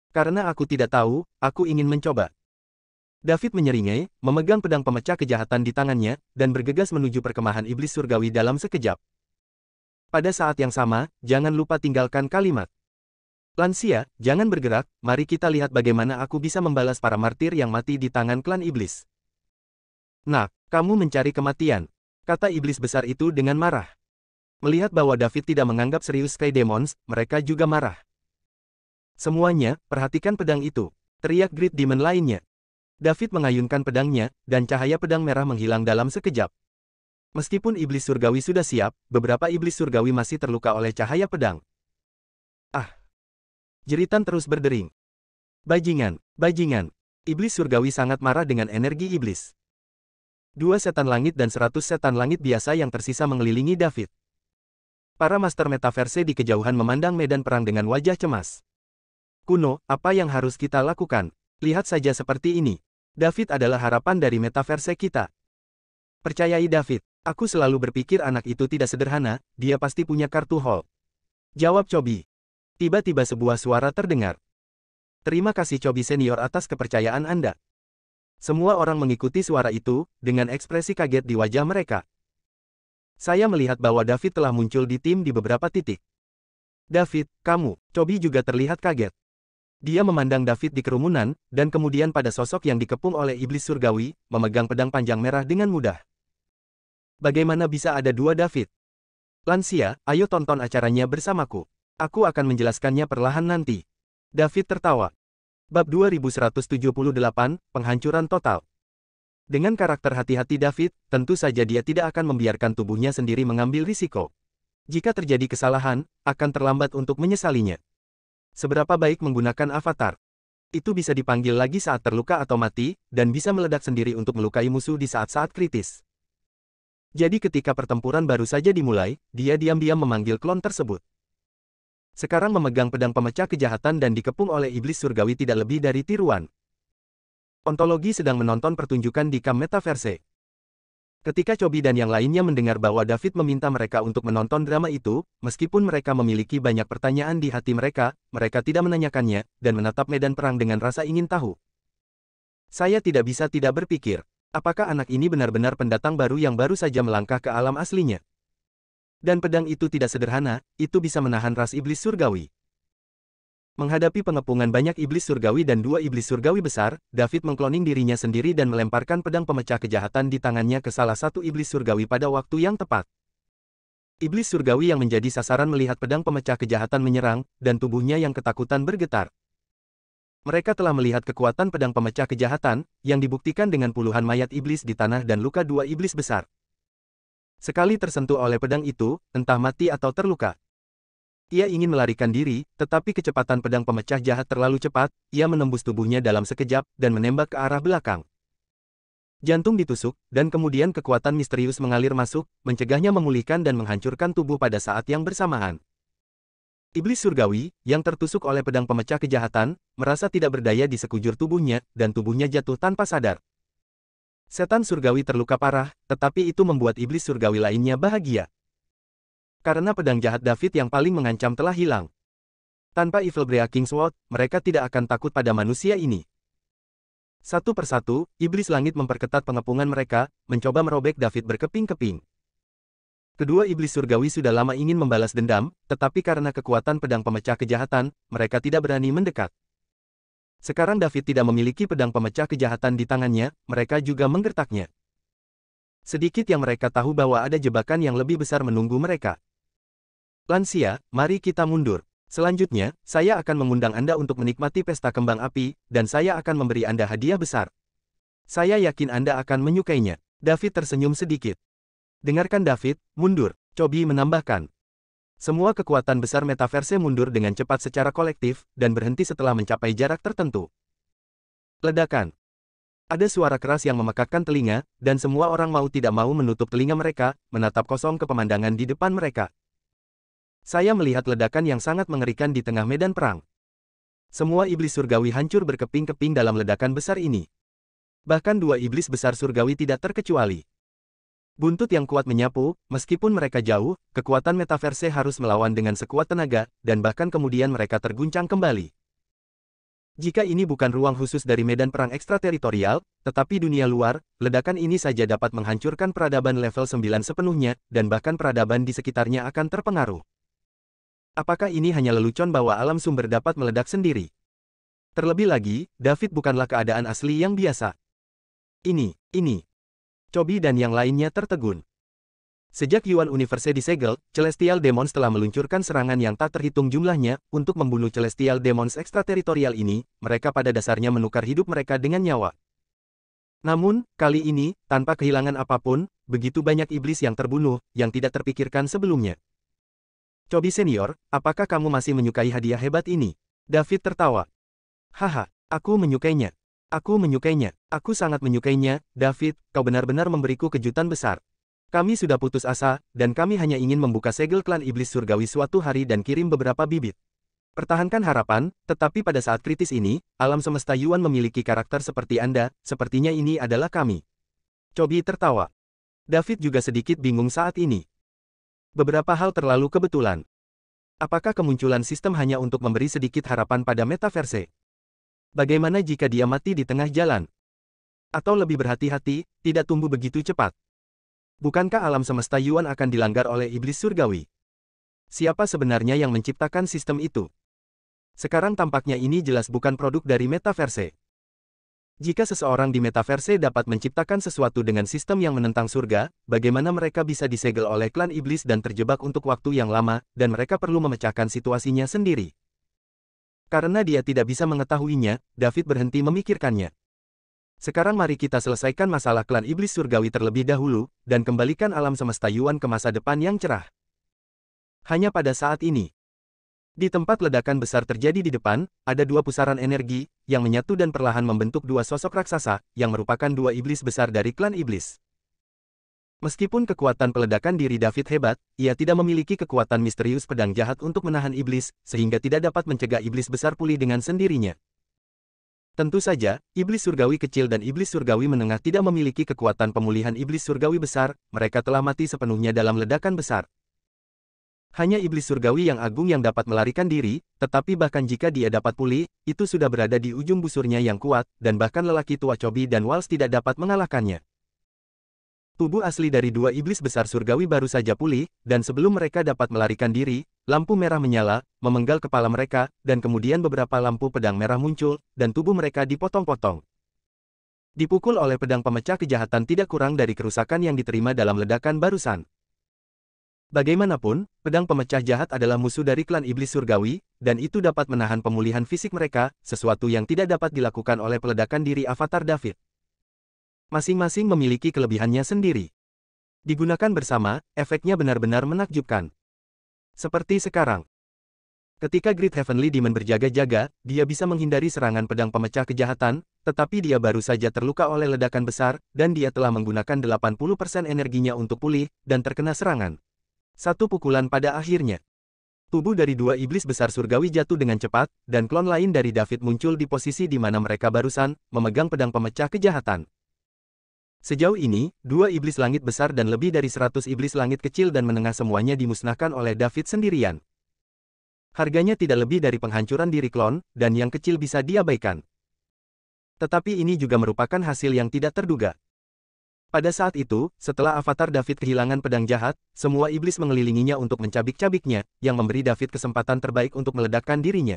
Karena aku tidak tahu, aku ingin mencoba. David menyeringai, memegang pedang pemecah kejahatan di tangannya, dan bergegas menuju perkemahan iblis surgawi dalam sekejap. Pada saat yang sama, jangan lupa tinggalkan kalimat. Lansia, jangan bergerak, mari kita lihat bagaimana aku bisa membalas para martir yang mati di tangan klan iblis. Nak, kamu mencari kematian, kata iblis besar itu dengan marah. Melihat bahwa David tidak menganggap serius Sky Demons, mereka juga marah. Semuanya, perhatikan pedang itu, teriak Great Demon lainnya. David mengayunkan pedangnya, dan cahaya pedang merah menghilang dalam sekejap. Meskipun iblis surgawi sudah siap, beberapa iblis surgawi masih terluka oleh cahaya pedang. Ah! Jeritan terus berdering. Bajingan, bajingan. Iblis surgawi sangat marah dengan energi iblis. 2 setan langit dan 100 setan langit biasa yang tersisa mengelilingi David. Para master metaverse di kejauhan memandang medan perang dengan wajah cemas. Kuno, apa yang harus kita lakukan? Lihat saja seperti ini. David adalah harapan dari metaverse kita. Percayai David, aku selalu berpikir anak itu tidak sederhana, dia pasti punya kartu hall. Jawab Chobi. Tiba-tiba sebuah suara terdengar. Terima kasih Chobi senior atas kepercayaan Anda. Semua orang mengikuti suara itu, dengan ekspresi kaget di wajah mereka. Saya melihat bahwa David telah muncul di tim di beberapa titik. David, kamu, Chobi juga terlihat kaget. Dia memandang David di kerumunan, dan kemudian pada sosok yang dikepung oleh iblis surgawi, memegang pedang panjang merah dengan mudah. Bagaimana bisa ada 2 David? Lansia, ayo tonton acaranya bersamaku. Aku akan menjelaskannya perlahan nanti. David tertawa. Bab 2178, Penghancuran Total. Dengan karakter hati-hati David, tentu saja dia tidak akan membiarkan tubuhnya sendiri mengambil risiko. Jika terjadi kesalahan, akan terlambat untuk menyesalinya. Seberapa baik menggunakan avatar? Itu bisa dipanggil lagi saat terluka atau mati, dan bisa meledak sendiri untuk melukai musuh di saat-saat kritis. Jadi ketika pertempuran baru saja dimulai, dia diam-diam memanggil klon tersebut. Sekarang memegang pedang pemecah kejahatan dan dikepung oleh iblis surgawi tidak lebih dari tiruan. Ontologi sedang menonton pertunjukan di Camp Metaverse. Ketika Chobi dan yang lainnya mendengar bahwa David meminta mereka untuk menonton drama itu, meskipun mereka memiliki banyak pertanyaan di hati mereka tidak menanyakannya, dan menatap medan perang dengan rasa ingin tahu. Saya tidak bisa tidak berpikir, apakah anak ini benar-benar pendatang baru yang baru saja melangkah ke alam aslinya? Dan pedang itu tidak sederhana, itu bisa menahan ras iblis surgawi. Menghadapi pengepungan banyak iblis surgawi dan 2 iblis surgawi besar, David mengkloning dirinya sendiri dan melemparkan pedang pemecah kejahatan di tangannya ke salah satu iblis surgawi pada waktu yang tepat. Iblis surgawi yang menjadi sasaran melihat pedang pemecah kejahatan menyerang, dan tubuhnya yang ketakutan bergetar. Mereka telah melihat kekuatan pedang pemecah kejahatan, yang dibuktikan dengan puluhan mayat iblis di tanah dan luka 2 iblis besar. Sekali tersentuh oleh pedang itu, entah mati atau terluka. Ia ingin melarikan diri, tetapi kecepatan pedang pemecah jahat terlalu cepat, ia menembus tubuhnya dalam sekejap, dan menembak ke arah belakang. Jantung ditusuk, dan kemudian kekuatan misterius mengalir masuk, mencegahnya memulihkan dan menghancurkan tubuh pada saat yang bersamaan. Iblis surgawi, yang tertusuk oleh pedang pemecah kejahatan, merasa tidak berdaya di sekujur tubuhnya, dan tubuhnya jatuh tanpa sadar. Setan surgawi terluka parah, tetapi itu membuat iblis surgawi lainnya bahagia. Karena pedang jahat David yang paling mengancam telah hilang. Tanpa Evil Breaking Sword, mereka tidak akan takut pada manusia ini. Satu persatu, iblis langit memperketat pengepungan mereka, mencoba merobek David berkeping-keping. Kedua iblis surgawi sudah lama ingin membalas dendam, tetapi karena kekuatan pedang pemecah kejahatan, mereka tidak berani mendekat. Sekarang David tidak memiliki pedang pemecah kejahatan di tangannya, mereka juga menggertaknya. Sedikit yang mereka tahu bahwa ada jebakan yang lebih besar menunggu mereka. Lansia, mari kita mundur. Selanjutnya, saya akan mengundang Anda untuk menikmati pesta kembang api, dan saya akan memberi Anda hadiah besar. Saya yakin Anda akan menyukainya. David tersenyum sedikit. Dengarkan David, mundur. Chobi menambahkan. Semua kekuatan besar Metaverse mundur dengan cepat secara kolektif, dan berhenti setelah mencapai jarak tertentu. Ledakan. Ada suara keras yang memekakkan telinga, dan semua orang mau tidak mau menutup telinga mereka, menatap kosong ke pemandangan di depan mereka. Saya melihat ledakan yang sangat mengerikan di tengah medan perang. Semua iblis surgawi hancur berkeping-keping dalam ledakan besar ini. Bahkan 2 iblis besar surgawi tidak terkecuali. Buntut yang kuat menyapu, meskipun mereka jauh, kekuatan Metaverse harus melawan dengan sekuat tenaga, dan bahkan kemudian mereka terguncang kembali. Jika ini bukan ruang khusus dari medan perang ekstrateritorial, tetapi dunia luar, ledakan ini saja dapat menghancurkan peradaban level 9 sepenuhnya, dan bahkan peradaban di sekitarnya akan terpengaruh. Apakah ini hanya lelucon bahwa alam sumber dapat meledak sendiri? Terlebih lagi, David bukanlah keadaan asli yang biasa. Ini. Chobi dan yang lainnya tertegun. Sejak Yuan Universe disegel, Celestial Demons telah meluncurkan serangan yang tak terhitung jumlahnya, untuk membunuh Celestial Demons ekstrateritorial ini, mereka pada dasarnya menukar hidup mereka dengan nyawa. Namun, kali ini, tanpa kehilangan apapun, begitu banyak iblis yang terbunuh, yang tidak terpikirkan sebelumnya. Chobi Senior, apakah kamu masih menyukai hadiah hebat ini? David tertawa. Haha, aku menyukainya. Aku menyukainya. Aku sangat menyukainya, David, kau benar-benar memberiku kejutan besar. Kami sudah putus asa, dan kami hanya ingin membuka segel klan iblis surgawi suatu hari dan kirim beberapa bibit. Pertahankan harapan, tetapi pada saat kritis ini, alam semesta Yuan memiliki karakter seperti Anda, sepertinya ini adalah kami. Chobi tertawa. David juga sedikit bingung saat ini. Beberapa hal terlalu kebetulan. Apakah kemunculan sistem hanya untuk memberi sedikit harapan pada Metaverse? Bagaimana jika dia mati di tengah jalan? Atau lebih berhati-hati, tidak tumbuh begitu cepat? Bukankah alam semesta Yuan akan dilanggar oleh iblis surgawi? Siapa sebenarnya yang menciptakan sistem itu? Sekarang tampaknya ini jelas bukan produk dari Metaverse. Jika seseorang di Metaverse dapat menciptakan sesuatu dengan sistem yang menentang surga, bagaimana mereka bisa disegel oleh klan iblis dan terjebak untuk waktu yang lama, dan mereka perlu memecahkan situasinya sendiri? Karena dia tidak bisa mengetahuinya, David berhenti memikirkannya. Sekarang mari kita selesaikan masalah klan iblis surgawi terlebih dahulu, dan kembalikan alam semesta Yuan ke masa depan yang cerah. Hanya pada saat ini, di tempat ledakan besar terjadi di depan, ada dua pusaran energi, yang menyatu dan perlahan membentuk dua sosok raksasa, yang merupakan dua iblis besar dari klan iblis. Meskipun kekuatan peledakan diri David hebat, ia tidak memiliki kekuatan misterius pedang jahat untuk menahan iblis, sehingga tidak dapat mencegah iblis besar pulih dengan sendirinya. Tentu saja, iblis surgawi kecil dan iblis surgawi menengah tidak memiliki kekuatan pemulihan iblis surgawi besar, mereka telah mati sepenuhnya dalam ledakan besar. Hanya iblis surgawi yang agung yang dapat melarikan diri, tetapi bahkan jika dia dapat pulih, itu sudah berada di ujung busurnya yang kuat, dan bahkan lelaki tua Chobi dan Waltz tidak dapat mengalahkannya. Tubuh asli dari dua iblis besar surgawi baru saja pulih, dan sebelum mereka dapat melarikan diri, lampu merah menyala, memenggal kepala mereka, dan kemudian beberapa lampu pedang merah muncul, dan tubuh mereka dipotong-potong. Dipukul oleh pedang pemecah kejahatan tidak kurang dari kerusakan yang diterima dalam ledakan barusan. Bagaimanapun, pedang pemecah jahat adalah musuh dari klan iblis surgawi, dan itu dapat menahan pemulihan fisik mereka, sesuatu yang tidak dapat dilakukan oleh peledakan diri Avatar David. Masing-masing memiliki kelebihannya sendiri. Digunakan bersama, efeknya benar-benar menakjubkan. Seperti sekarang. Ketika Great Heavenly Demon berjaga-jaga, dia bisa menghindari serangan pedang pemecah kejahatan, tetapi dia baru saja terluka oleh ledakan besar, dan dia telah menggunakan 80% energinya untuk pulih, dan terkena serangan. Satu pukulan pada akhirnya. Tubuh dari dua iblis besar surgawi jatuh dengan cepat, dan klon lain dari David muncul di posisi di mana mereka barusan memegang pedang pemecah kejahatan. Sejauh ini, dua iblis langit besar dan lebih dari 100 iblis langit kecil dan menengah semuanya dimusnahkan oleh David sendirian. Harganya tidak lebih dari penghancuran diri klon, dan yang kecil bisa diabaikan. Tetapi ini juga merupakan hasil yang tidak terduga. Pada saat itu, setelah Avatar David kehilangan pedang jahat, semua iblis mengelilinginya untuk mencabik-cabiknya, yang memberi David kesempatan terbaik untuk meledakkan dirinya.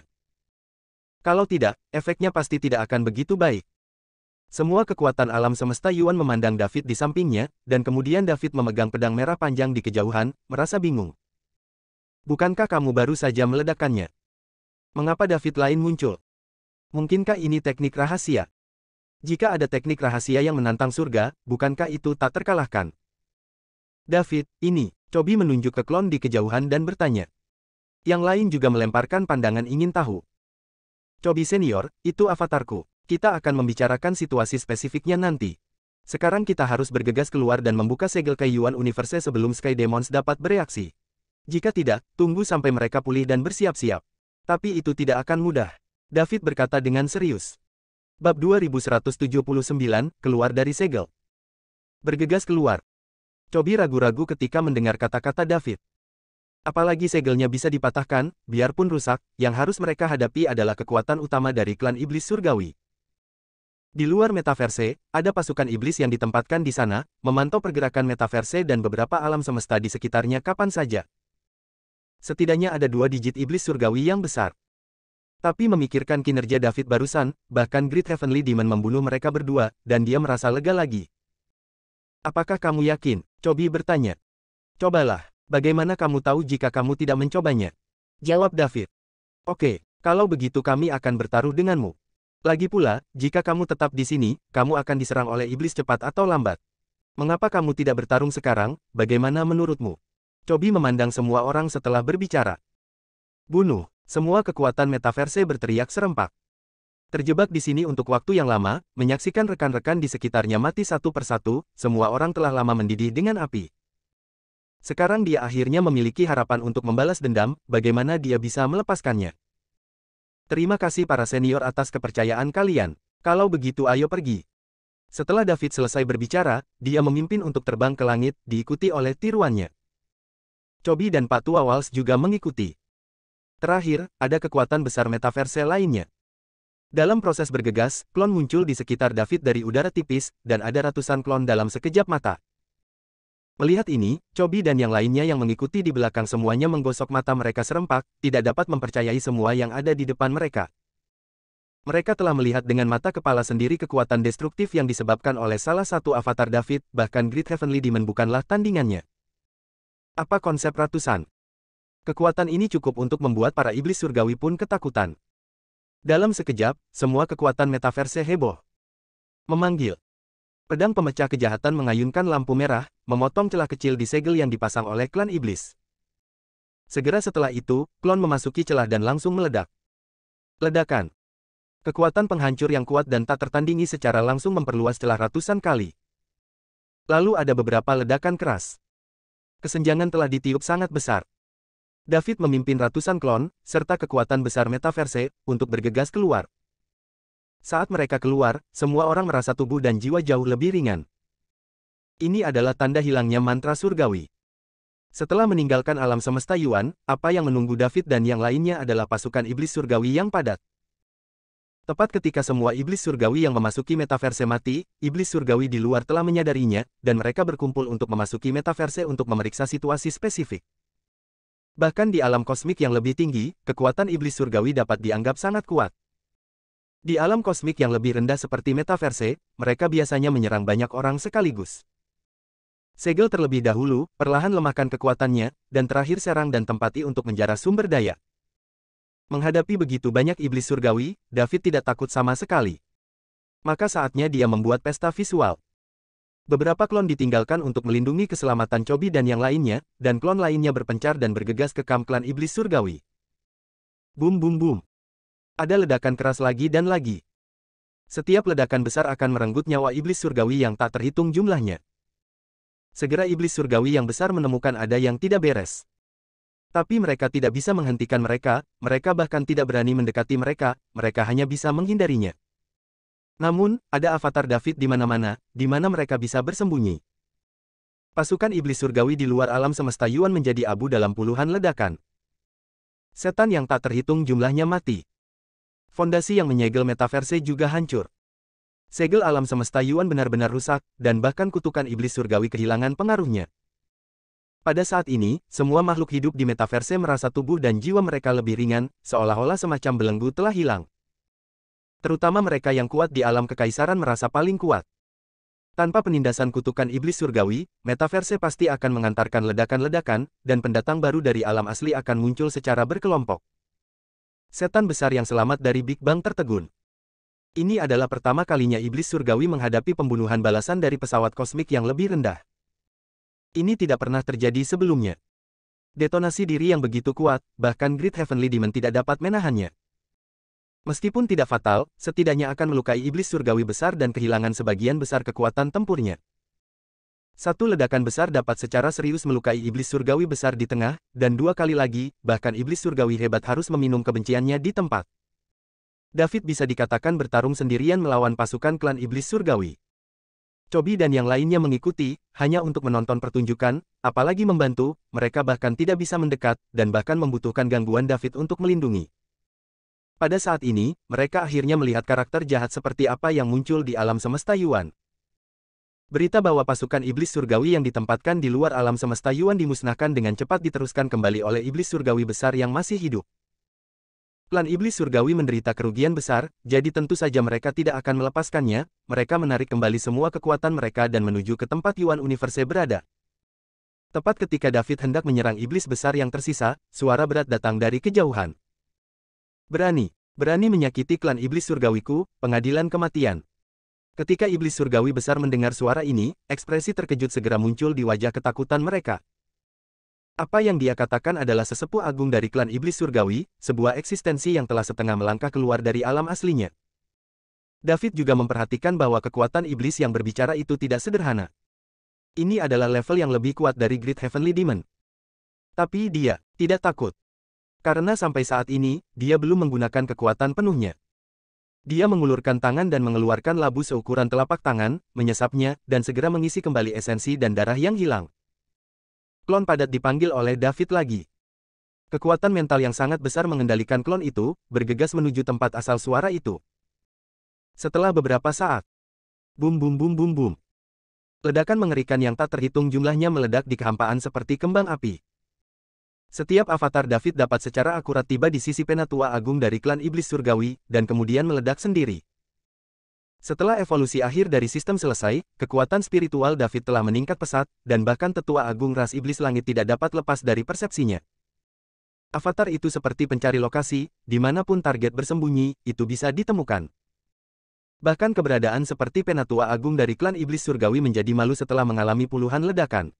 Kalau tidak, efeknya pasti tidak akan begitu baik. Semua kekuatan alam semesta Yuan memandang David di sampingnya, dan kemudian David memegang pedang merah panjang di kejauhan, merasa bingung. Bukankah kamu baru saja meledakkannya? Mengapa David lain muncul? Mungkinkah ini teknik rahasia? Jika ada teknik rahasia yang menantang surga, bukankah itu tak terkalahkan? David, ini, Chobi menunjuk ke klon di kejauhan dan bertanya. Yang lain juga melemparkan pandangan ingin tahu. Chobi senior, itu avatarku. Kita akan membicarakan situasi spesifiknya nanti. Sekarang kita harus bergegas keluar dan membuka segel ke Yuan Universe sebelum Sky Demons dapat bereaksi. Jika tidak, tunggu sampai mereka pulih dan bersiap-siap. Tapi itu tidak akan mudah. David berkata dengan serius. Bab 2179, keluar dari segel. Bergegas keluar. Chobi ragu-ragu ketika mendengar kata-kata David. Apalagi segelnya bisa dipatahkan, biarpun rusak, yang harus mereka hadapi adalah kekuatan utama dari klan iblis surgawi. Di luar metaverse, ada pasukan iblis yang ditempatkan di sana, memantau pergerakan metaverse dan beberapa alam semesta di sekitarnya kapan saja. Setidaknya ada 2 digit iblis surgawi yang besar. Tapi memikirkan kinerja David barusan, bahkan Great Heavenly Demon membunuh mereka berdua, dan dia merasa lega lagi. Apakah kamu yakin? Chobi bertanya. Cobalah, bagaimana kamu tahu jika kamu tidak mencobanya? Jawab David. Oke, kalau begitu kami akan bertaruh denganmu. Lagi pula, jika kamu tetap di sini, kamu akan diserang oleh iblis cepat atau lambat. Mengapa kamu tidak bertarung sekarang, bagaimana menurutmu? Chobi memandang semua orang setelah berbicara. Bunuh, semua kekuatan metaverse berteriak serempak. Terjebak di sini untuk waktu yang lama, menyaksikan rekan-rekan di sekitarnya mati satu persatu, semua orang telah lama mendidih dengan api. Sekarang dia akhirnya memiliki harapan untuk membalas dendam, bagaimana dia bisa melepaskannya. Terima kasih para senior atas kepercayaan kalian. Kalau begitu ayo pergi. Setelah David selesai berbicara, dia memimpin untuk terbang ke langit, diikuti oleh tiruannya. Chobi dan Pak Tua Waltz juga mengikuti. Terakhir, ada kekuatan besar metaverse lainnya. Dalam proses bergegas, klon muncul di sekitar David dari udara tipis, dan ada ratusan klon dalam sekejap mata. Melihat ini, Chobi dan yang lainnya yang mengikuti di belakang semuanya menggosok mata mereka serempak, tidak dapat mempercayai semua yang ada di depan mereka. Mereka telah melihat dengan mata kepala sendiri kekuatan destruktif yang disebabkan oleh salah satu avatar David, bahkan Great Heavenly Demon bukanlah tandingannya. Apa konsep ratusan? Kekuatan ini cukup untuk membuat para iblis surgawi pun ketakutan. Dalam sekejap, semua kekuatan metaverse heboh. Memanggil. Pedang pemecah kejahatan mengayunkan lampu merah, memotong celah kecil di segel yang dipasang oleh klan iblis. Segera setelah itu, klon memasuki celah dan langsung meledak. Ledakan. Kekuatan penghancur yang kuat dan tak tertandingi secara langsung memperluas celah ratusan kali. Lalu ada beberapa ledakan keras. Kesenjangan telah ditiup sangat besar. David memimpin ratusan klon, serta kekuatan besar metaverse, untuk bergegas keluar. Saat mereka keluar, semua orang merasa tubuh dan jiwa jauh lebih ringan. Ini adalah tanda hilangnya mantra surgawi. Setelah meninggalkan alam semesta Yuan, apa yang menunggu David dan yang lainnya adalah pasukan iblis surgawi yang padat. Tepat ketika semua iblis surgawi yang memasuki metaverse mati, iblis surgawi di luar telah menyadarinya, dan mereka berkumpul untuk memasuki metaverse untuk memeriksa situasi spesifik. Bahkan di alam kosmik yang lebih tinggi, kekuatan iblis surgawi dapat dianggap sangat kuat. Di alam kosmik yang lebih rendah seperti metaverse, mereka biasanya menyerang banyak orang sekaligus. Segel terlebih dahulu, perlahan lemahkan kekuatannya, dan terakhir serang dan tempati untuk menjara sumber daya. Menghadapi begitu banyak iblis surgawi, David tidak takut sama sekali. Maka saatnya dia membuat pesta visual. Beberapa klon ditinggalkan untuk melindungi keselamatan Chobi dan yang lainnya, dan klon lainnya berpencar dan bergegas ke kamp klan iblis surgawi. Boom boom boom. Ada ledakan keras lagi dan lagi. Setiap ledakan besar akan merenggut nyawa iblis surgawi yang tak terhitung jumlahnya. Segera iblis surgawi yang besar menemukan ada yang tidak beres. Tapi mereka tidak bisa menghentikan mereka bahkan tidak berani mendekati mereka hanya bisa menghindarinya. Namun, ada avatar David di mana-mana, di mana mereka bisa bersembunyi. Pasukan iblis surgawi di luar alam semesta Yuan menjadi abu dalam puluhan ledakan. Setan yang tak terhitung jumlahnya mati. Fondasi yang menyegel metaverse juga hancur. Segel alam semesta Yuan benar-benar rusak, dan bahkan kutukan iblis surgawi kehilangan pengaruhnya. Pada saat ini, semua makhluk hidup di metaverse merasa tubuh dan jiwa mereka lebih ringan, seolah-olah semacam belenggu telah hilang. Terutama mereka yang kuat di alam kekaisaran merasa paling kuat. Tanpa penindasan kutukan iblis surgawi, metaverse pasti akan mengantarkan ledakan-ledakan, dan pendatang baru dari alam asli akan muncul secara berkelompok. Setan besar yang selamat dari Big Bang tertegun. Ini adalah pertama kalinya iblis surgawi menghadapi pembunuhan balasan dari pesawat kosmik yang lebih rendah. Ini tidak pernah terjadi sebelumnya. Detonasi diri yang begitu kuat, bahkan Great Heavenly Demon tidak dapat menahannya. Meskipun tidak fatal, setidaknya akan melukai iblis surgawi besar dan kehilangan sebagian besar kekuatan tempurnya. Satu ledakan besar dapat secara serius melukai iblis surgawi besar di tengah, dan dua kali lagi, bahkan iblis surgawi hebat harus meminum kebenciannya di tempat. David bisa dikatakan bertarung sendirian melawan pasukan klan iblis surgawi. Chobi dan yang lainnya mengikuti, hanya untuk menonton pertunjukan, apalagi membantu, mereka bahkan tidak bisa mendekat, dan bahkan membutuhkan gangguan David untuk melindungi. Pada saat ini, mereka akhirnya melihat karakter jahat seperti apa yang muncul di alam semesta Yuan. Berita bahwa pasukan iblis surgawi yang ditempatkan di luar alam semesta Yuan dimusnahkan dengan cepat diteruskan kembali oleh iblis surgawi besar yang masih hidup. Klan iblis surgawi menderita kerugian besar, jadi tentu saja mereka tidak akan melepaskannya, mereka menarik kembali semua kekuatan mereka dan menuju ke tempat Yuan Universe berada. Tepat ketika David hendak menyerang iblis besar yang tersisa, suara berat datang dari kejauhan. Berani menyakiti klan iblis surgawiku, pengadilan kematian. Ketika iblis surgawi besar mendengar suara ini, ekspresi terkejut segera muncul di wajah ketakutan mereka. Apa yang dia katakan adalah sesepuh agung dari klan iblis surgawi, sebuah eksistensi yang telah setengah melangkah keluar dari alam aslinya. David juga memperhatikan bahwa kekuatan iblis yang berbicara itu tidak sederhana. Ini adalah level yang lebih kuat dari Great Heavenly Demon. Tapi dia tidak takut. Karena sampai saat ini, dia belum menggunakan kekuatan penuhnya. Dia mengulurkan tangan dan mengeluarkan labu seukuran telapak tangan, menyesapnya, dan segera mengisi kembali esensi dan darah yang hilang. Klon padat dipanggil oleh David lagi. Kekuatan mental yang sangat besar mengendalikan klon itu, bergegas menuju tempat asal suara itu. Setelah beberapa saat, boom boom boom boom boom. Ledakan mengerikan yang tak terhitung jumlahnya meledak di kehampaan seperti kembang api. Setiap avatar David dapat secara akurat tiba di sisi penatua agung dari klan iblis surgawi, dan kemudian meledak sendiri. Setelah evolusi akhir dari sistem selesai, kekuatan spiritual David telah meningkat pesat, dan bahkan tetua agung ras iblis langit tidak dapat lepas dari persepsinya. Avatar itu seperti pencari lokasi, dimanapun target bersembunyi, itu bisa ditemukan. Bahkan keberadaan seperti Penatua Agung dari klan Iblis Surgawi menjadi malu setelah mengalami puluhan ledakan.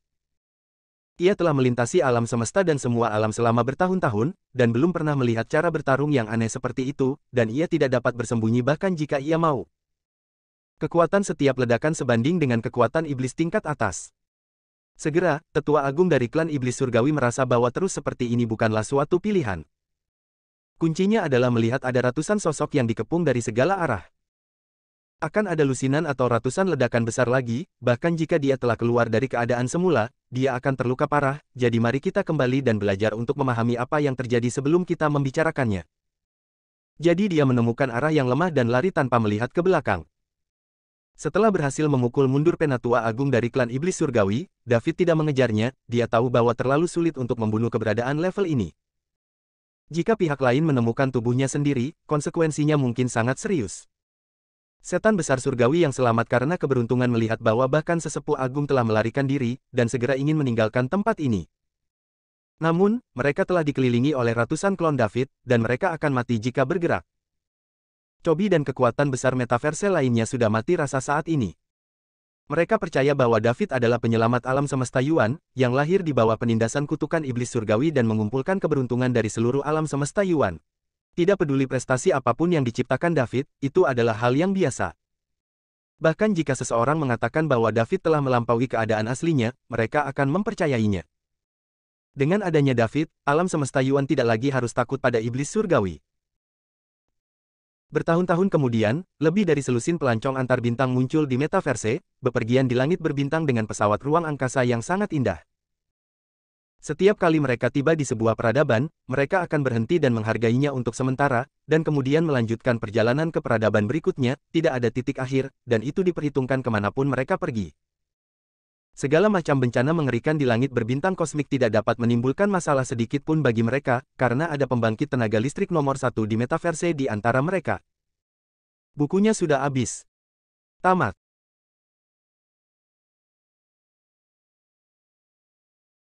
Ia telah melintasi alam semesta dan semua alam selama bertahun-tahun, dan belum pernah melihat cara bertarung yang aneh seperti itu, dan ia tidak dapat bersembunyi bahkan jika ia mau. Kekuatan setiap ledakan sebanding dengan kekuatan iblis tingkat atas. Segera, Tetua Agung dari klan Iblis Surgawi merasa bahwa terus seperti ini bukanlah suatu pilihan. Kuncinya adalah melihat ada ratusan sosok yang dikepung dari segala arah. Akan ada lusinan atau ratusan ledakan besar lagi, bahkan jika dia telah keluar dari keadaan semula, dia akan terluka parah, jadi mari kita kembali dan belajar untuk memahami apa yang terjadi sebelum kita membicarakannya. Jadi dia menemukan arah yang lemah dan lari tanpa melihat ke belakang. Setelah berhasil memukul mundur Penatua Agung dari klan Iblis Surgawi, David tidak mengejarnya, dia tahu bahwa terlalu sulit untuk membunuh keberadaan level ini. Jika pihak lain menemukan tubuhnya sendiri, konsekuensinya mungkin sangat serius. Setan besar surgawi yang selamat karena keberuntungan melihat bahwa bahkan sesepuh agung telah melarikan diri, dan segera ingin meninggalkan tempat ini. Namun, mereka telah dikelilingi oleh ratusan klon David, dan mereka akan mati jika bergerak. Cobi dan kekuatan besar metaverse lainnya sudah mati rasa saat ini. Mereka percaya bahwa David adalah penyelamat alam semesta Yuan, yang lahir di bawah penindasan kutukan iblis surgawi dan mengumpulkan keberuntungan dari seluruh alam semesta Yuan. Tidak peduli prestasi apapun yang diciptakan David, itu adalah hal yang biasa. Bahkan jika seseorang mengatakan bahwa David telah melampaui keadaan aslinya, mereka akan mempercayainya. Dengan adanya David, alam semesta Yuan tidak lagi harus takut pada iblis surgawi. Bertahun-tahun kemudian, lebih dari selusin pelancong antar bintang muncul di metaverse, bepergian di langit berbintang dengan pesawat ruang angkasa yang sangat indah. Setiap kali mereka tiba di sebuah peradaban, mereka akan berhenti dan menghargainya untuk sementara, dan kemudian melanjutkan perjalanan ke peradaban berikutnya, tidak ada titik akhir, dan itu diperhitungkan kemanapun mereka pergi. Segala macam bencana mengerikan di langit berbintang kosmik tidak dapat menimbulkan masalah sedikit pun bagi mereka, karena ada pembangkit tenaga listrik nomor 1 di metaverse di antara mereka. Bukunya sudah habis. Tamat.